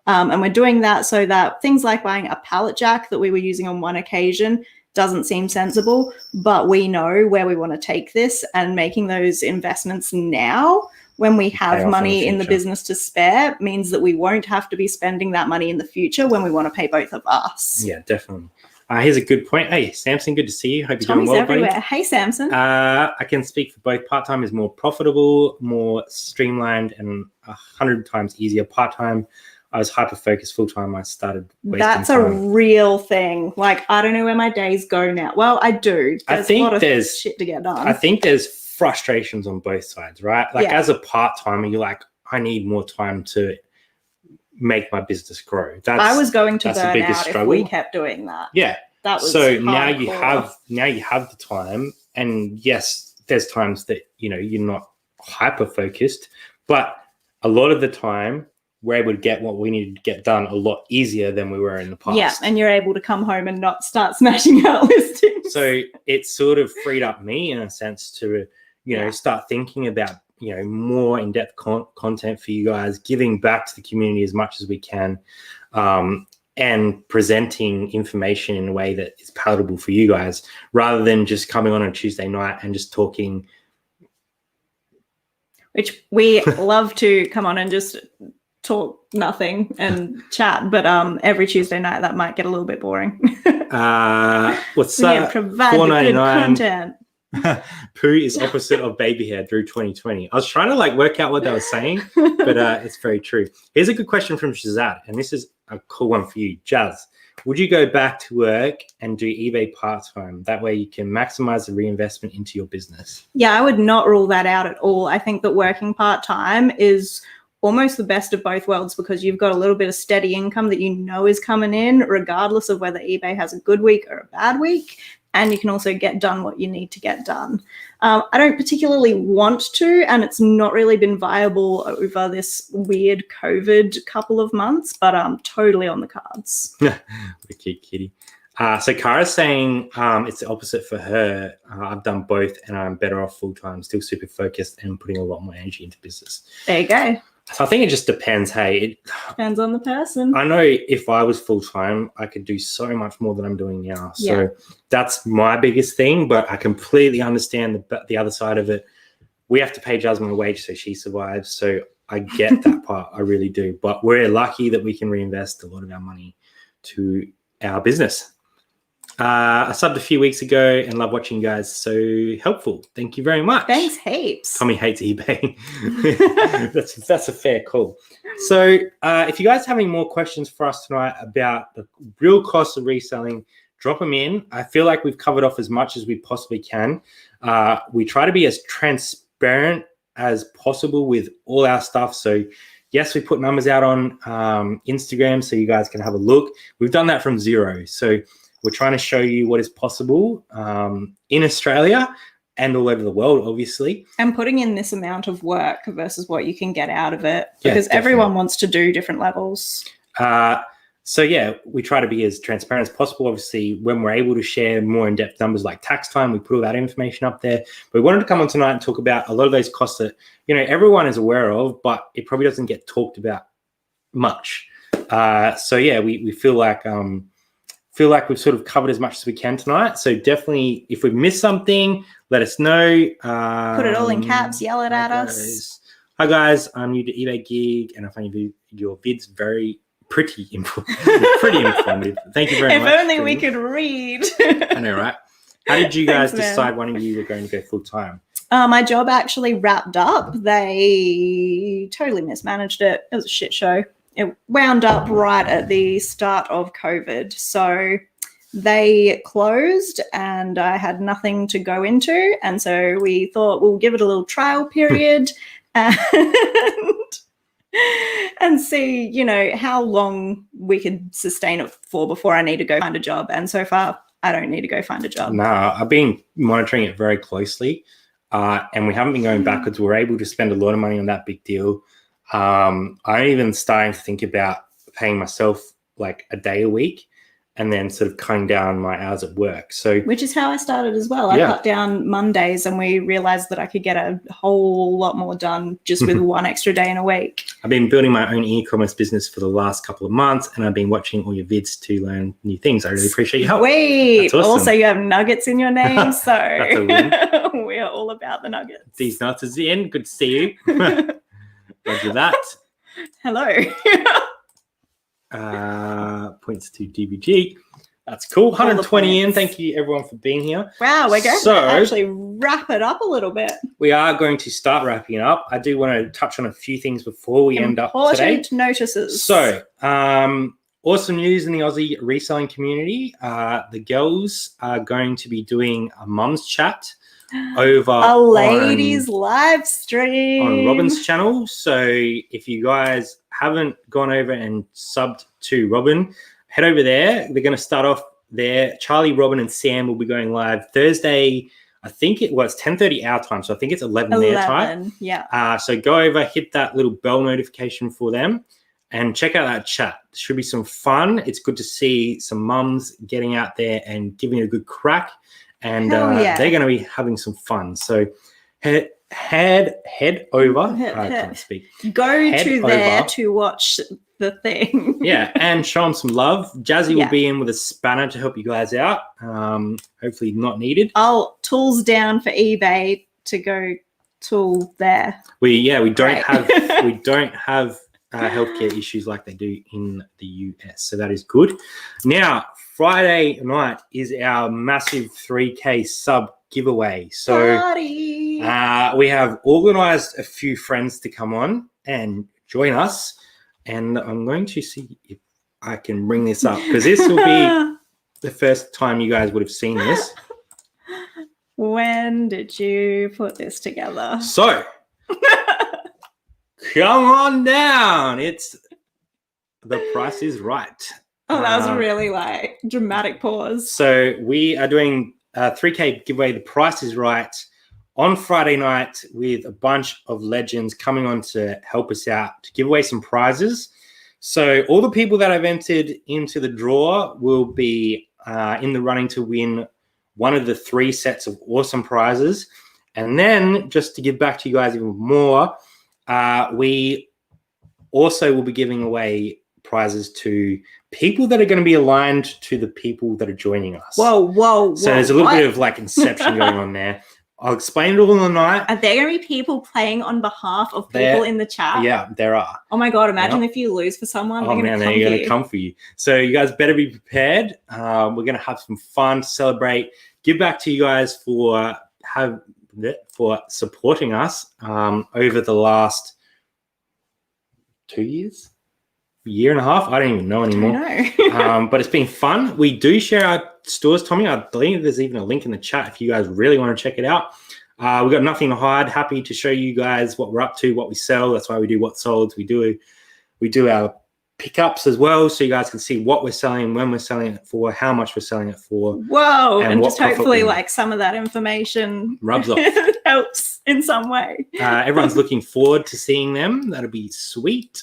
And we're doing that so that things like buying a pallet jack that we were using on one occasion doesn't seem sensible, but we know where we want to take this, and making those investments now when we have money in the business to spare means that we won't have to be spending that money in the future when we want to pay both of us. Yeah, definitely. Here's a good point. Hey, Samson, good to see you. Hope you're doing well, everywhere. Buddy. Hey, Samson. I can speak for both. Part-time is more profitable, more streamlined, and 100 times easier. Part-time, I was hyper-focused. Full-time, I started wasting time. That's a real thing. Like, I don't know where my days go now. Well, I do. There's a lot of shit to get done. I think there's frustrations on both sides, right? Like, as a part-timer, you're like, I need more time to make my business grow. I was going to burn out if we kept doing that. Yeah. That was so now you have the time, and yes, there's times that you're not hyper-focused, but a lot of the time we're able to get what we needed to get done a lot easier than we were in the past. Yeah, and you're able to come home and not start smashing out listings. So it sort of freed up me in a sense to, start thinking about, more in-depth content for you guys, giving back to the community as much as we can, and presenting information in a way that is palatable for you guys, rather than just coming on a Tuesday night and just talking. Which we love to come on and just talk nothing and chat, but every Tuesday night that might get a little bit boring. What's that? Provide the good content. Poo is opposite of baby hair through 2020. I was trying to work out what they were saying, but it's very true. Here's a good question from Shazad, and this is a cool one for you. Jazz, would you go back to work and do eBay part-time? That way you can maximize the reinvestment into your business. Yeah, I would not rule that out at all. I think that working part-time is almost the best of both worlds, because you've got a little bit of steady income that is coming in regardless of whether eBay has a good week or a bad week. And you can also get done what you need to get done. I don't particularly want to, and it's not really been viable over this weird COVID couple of months, but I'm totally on the cards. Okay, kitty. So Kara's saying it's the opposite for her. I've done both and I'm better off full-time, still super focused and putting a lot more energy into business. There you go. So I think it just depends. Hey, it depends on the person. I know if I was full-time, I could do so much more than I'm doing now. So that's my biggest thing, but I completely understand the other side of it. We have to pay Jasmin a wage so she survives. So I get that part. I really do. But we're lucky that we can reinvest a lot of our money to our business. I subbed a few weeks ago and love watching you guys. So helpful. Thank you very much. Thanks heaps. Tommy hates eBay. that's a fair call. So if you guys have any more questions for us tonight about the real cost of reselling, drop them in. I feel like we've covered off as much as we possibly can. We try to be as transparent as possible with all our stuff. So yes, we put numbers out on Instagram so you guys can have a look. We've done that from zero. So we're trying to show you what is possible in Australia and all over the world, obviously. And putting in this amount of work versus what you can get out of it, because everyone wants to do different levels. So, we try to be as transparent as possible. Obviously, when we're able to share more in-depth numbers like tax time, we put all that information up there. But we wanted to come on tonight and talk about a lot of those costs that, everyone is aware of, but it probably doesn't get talked about much. We feel like we've sort of covered as much as we can tonight. So definitely, if we've missed something, let us know. Put it all in caps, yell it at us. Hi guys, I'm new to eBay Gig, and I find your vids pretty informative. Thank you very much. If only we could read. I know, right? How did you guys decide one of you were going to go full time? My job actually wrapped up. They totally mismanaged it. It was a shit show. It wound up right at the start of COVID. So they closed and I had nothing to go into. And so we thought we'll give it a little trial period and see, you know, how long we could sustain it for before I need to go find a job. And so far, I don't need to go find a job. No, I've been monitoring it very closely. And we haven't been going backwards. We're able to spend a lot of money on that big deal. I'm even starting to think about paying myself like a day a week and then sort of cutting down my hours at work. So, which is how I started as well. I cut down Mondays and we realized that I could get a whole lot more done just with one extra day in a week. I've been building my own e-commerce business for the last couple of months and I've been watching all your vids to learn new things. I really appreciate your help. Wait, awesome. Also you have nuggets in your name, so that's a win. We are all about the nuggets. These nuts is in. Good to see you. Roger that. Hello. Points to DBG. That's cool. 120 in. Thank you everyone for being here. Wow, we're going to actually wrap it up a little bit. We are going to start wrapping it up. I do want to touch on a few things before we end up today. Important notices. So, awesome news in the Aussie reselling community. The girls are going to be doing a mum's chat over a ladies live stream on Robin's channel. So if you guys haven't gone over and subbed to Robin, head over there. They're going to start off there. Charlie, Robin, and Sam will be going live Thursday. I think it was 10:30 our time, so I think it's 11 their time. Yeah. So go over, hit that little bell notification for them, and check out that chat. There should be some fun. It's good to see some mums getting out there and giving it a good crack. And they're going to be having some fun. So head over. I can't speak. Go to there to watch the thing. Yeah, and show them some love. Jazzy will be in with a spanner to help you guys out. Hopefully not needed. I'll tools down for eBay to go tool there. We don't have healthcare issues like they do in the US, so that is good. Now, Friday night is our massive 3K sub giveaway. So we have organized a few friends to come on and join us. And I'm going to see if I can bring this up because this will be the first time you guys would have seen this. When did you put this together? So come on down. It's The Price is Right. Oh, that was a really like dramatic pause. So we are doing a 3K giveaway. The Price is Right on Friday night with a bunch of legends coming on to help us out to give away some prizes. So all the people that have entered into the draw will be in the running to win one of the 3 sets of awesome prizes. And then just to give back to you guys even more, we also will be giving away prizes to people that are going to be aligned to the people that are joining us. Whoa. So there's a little bit of like inception going on there. I'll explain it all in the night. Are there going to be people playing on behalf of people in the chat? Yeah, there are. Oh my God, imagine if you lose for someone. Oh man, they're going to come for you. So you guys better be prepared. We're going to have some fun to celebrate. Give back to you guys for supporting us over the last 2 years. Year and a half. I don't even know anymore. I know. But it's been fun. We do share our stores, Tommy. I believe there's even a link in the chat if you guys really want to check it out. We've got nothing to hide. Happy to show you guys what we're up to, what we sell. That's why we do what solds. We do our pickups as well, so you guys can see what we're selling, when we're selling it for, how much we're selling it for. Whoa! And just hopefully, like some of that information rubs off, helps in some way. Everyone's looking forward to seeing them. That'll be sweet.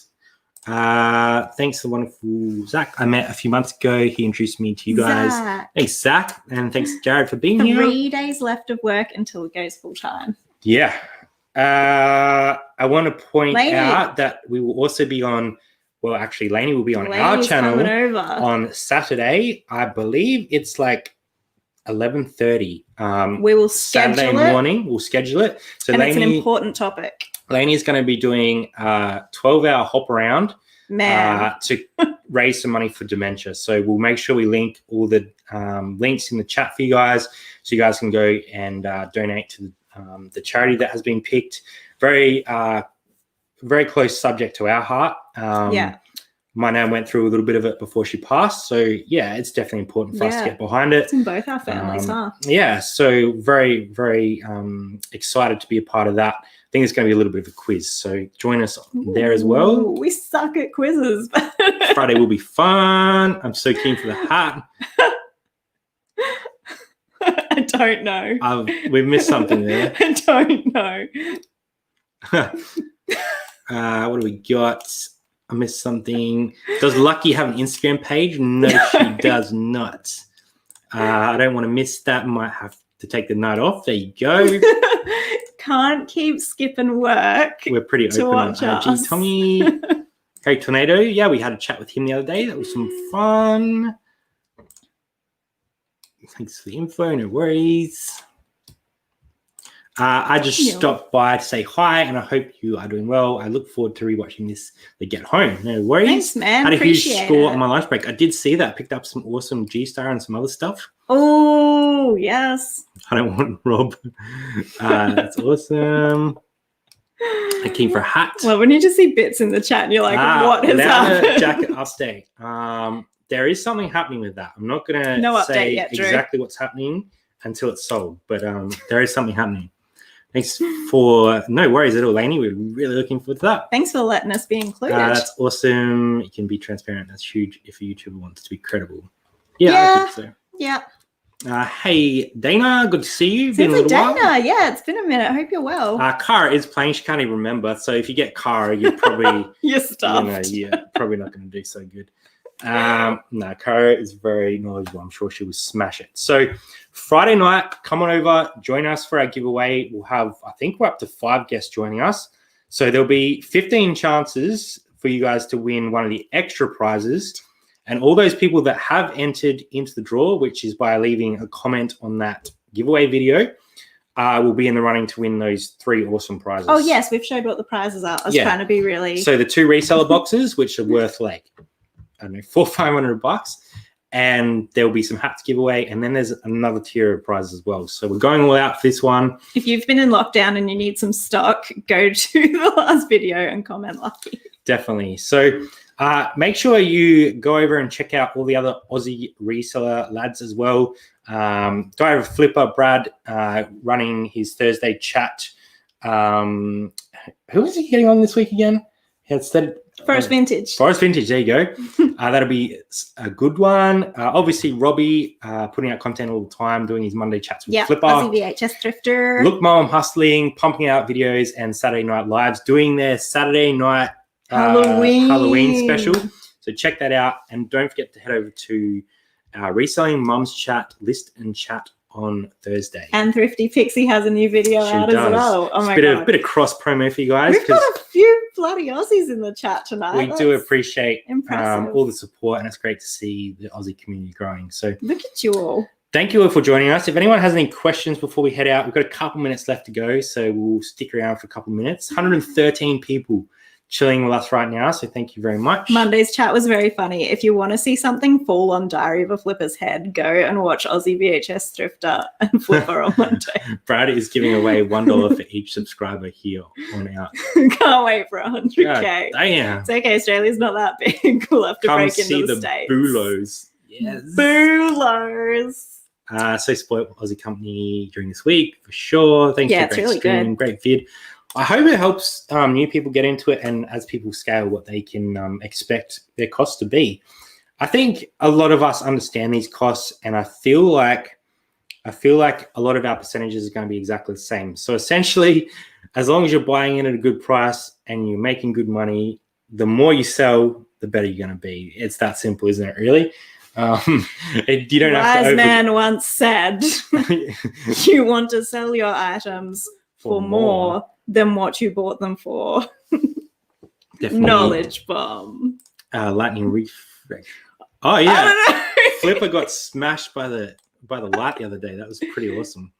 Thanks to the wonderful Zach I met a few months ago. He introduced me to you guys. Zach. Hey, Zach. And thanks, Jared, for being here. 3 days left of work until it goes full time. Yeah. I want to point out that we will also be on, well, actually, Lainey will be on our channel on Saturday. I believe it's like 11:30. We will schedule Saturday morning. We'll schedule it. So and it's an important topic. Lainey's going to be doing a 12-hour hop around to raise some money for dementia. So we'll make sure we link all the links in the chat for you guys so you guys can go and donate to the charity that has been picked. Very, very close subject to our heart. My nan went through a little bit of it before she passed. So, yeah, it's definitely important for us to get behind it. It's in both our families, Yeah, so very, very excited to be a part of that. I think it's going to be a little bit of a quiz. So join us there as well. We suck at quizzes. Friday will be fun. I'm so keen for the hat. I don't know. We've missed something there. I don't know. What do we got? I missed something. Does Lucky have an Instagram page? No, she does not. I don't want to miss that. Might have to take the night off. There you go. Can't keep skipping work. We're pretty open on IG. Tommy. Hey, Tornado. Yeah, we had a chat with him the other day. That was some fun. Thanks for the info. No worries. I just stopped by to say hi, and I hope you are doing well. I look forward to rewatching this to get home. No worries. Thanks, man. Had a huge score on my lunch break. I did see that. Picked up some awesome G-Star and some other stuff. Oh, yes. I don't want Rob. That's awesome. I'm keen for a hat. Well, when you just see bits in the chat and you're like, what has happened? Jacket update. There is something happening with that. I'm not going to say exactly what's happening until it's sold, but there is something happening. Thanks for no worries at all, Lainey. We're really looking forward to that. Thanks for letting us be included. That's awesome. You can be transparent. That's huge if a YouTuber wants to be credible. Yeah. I think so. Yeah. Hey, Dana. Good to see you. Been a little while. Yeah, it's been a minute. I hope you're well. Kara is playing. She can't even remember. So if you get Kara, you're probably you're stuffed. Probably not going to do so good. No, Kara is very knowledgeable. I'm sure she will smash it. So Friday night, come on over, join us for our giveaway. We'll have, I think we're up to 5 guests joining us. So there'll be 15 chances for you guys to win one of the extra prizes. And all those people that have entered into the draw, which is by leaving a comment on that giveaway video, will be in the running to win those 3 awesome prizes. Oh, yes. We've showed what the prizes are. I was trying to be really... So the 2 reseller boxes, which are worth like, I don't know, $400-500, and there will be some hats giveaway, and then there's another tier of prizes as well. So we're going all out for this one. If you've been in lockdown and you need some stock, go to the last video and comment Lucky. Definitely. So make sure you go over and check out all the other Aussie reseller lads as well. Diver Flipper Brad running his Thursday chat. Who is he getting on this week again? He had said Forest Vintage. Forest Vintage, there you go. That'll be a good one. Obviously, Robbie putting out content all the time, doing his Monday chats with Flipper. Aussie VHS Thrifter. Look Mom Hustling, pumping out videos and Saturday Night Lives, doing their Saturday night Halloween special. So check that out. And don't forget to head over to our Reselling Mums Chat list and chat on Thursday. And Thrifty Pixie has a new video out as well. Oh my God. A bit of cross promo for you guys. We've got a few bloody Aussies in the chat tonight. We do appreciate all the support, and it's great to see the Aussie community growing. So look at you all. Thank you all for joining us. If anyone has any questions before we head out, we've got a couple minutes left to go, so we'll stick around for a couple minutes. 113 people chilling with us right now, so thank you very much. Monday's chat was very funny. If you want to see something fall on Diary of a Flipper's head, go and watch Aussie VHS Thrifter and Flipper on Monday. Brad is giving away $1 for each subscriber here on out. Can't wait for 100K. Damn. It's okay, Australia's not that big. We'll have to break into the States. Bulos. Yes. Bulos. So support Aussie company during this week for sure. Thank you. Yeah, it's really good. Great vid. I hope it helps new people get into it, and as people scale, what they can expect their costs to be. I think a lot of us understand these costs, and I feel like a lot of our percentages are going to be exactly the same. So essentially, as long as you're buying in at a good price and you're making good money, the more you sell, the better you're going to be. It's that simple, isn't it? Really. You don't have to. Wise man once said, "You want to sell your items for more than what you bought them for." Definitely. Knowledge bomb. Lightning refresh. Oh yeah. I don't know. Flipper got smashed by the light the other day. That was pretty awesome.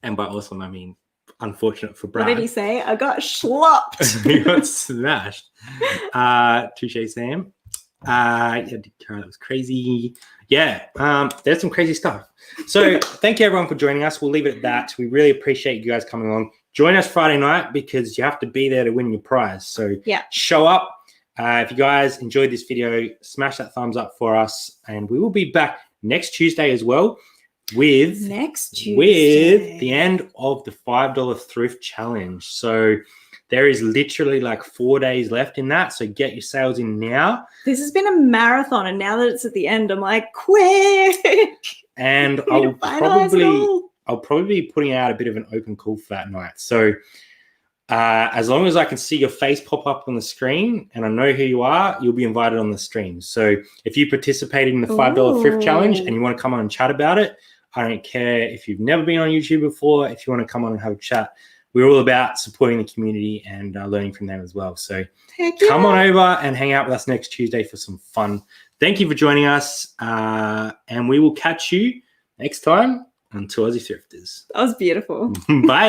And by awesome, I mean unfortunate for Brad. What did he say? I got schlopped. He got smashed. Touche, Sam. That was crazy. Yeah, there's some crazy stuff. So thank you everyone for joining us. We'll leave it at that. We really appreciate you guys coming along. Join us Friday night because you have to be there to win your prize. So show up. If you guys enjoyed this video, smash that thumbs up for us, and we will be back next Tuesday as well with the end of the $5 thrift challenge. So there is literally like 4 days left in that. So get your sales in now. This has been a marathon, and now that it's at the end, I'm like, quick. And I'll probably be putting out a bit of an open call for that night. So as long as I can see your face pop up on the screen and I know who you are, you'll be invited on the stream. So if you participated in the $5 thrift challenge and you want to come on and chat about it, I don't care if you've never been on YouTube before. If you want to come on and have a chat, we're all about supporting the community and learning from them as well. So come on over and hang out with us next Tuesday for some fun. Thank you for joining us, and we will catch you next time on Two Aussie Thrifters. That was beautiful. Bye.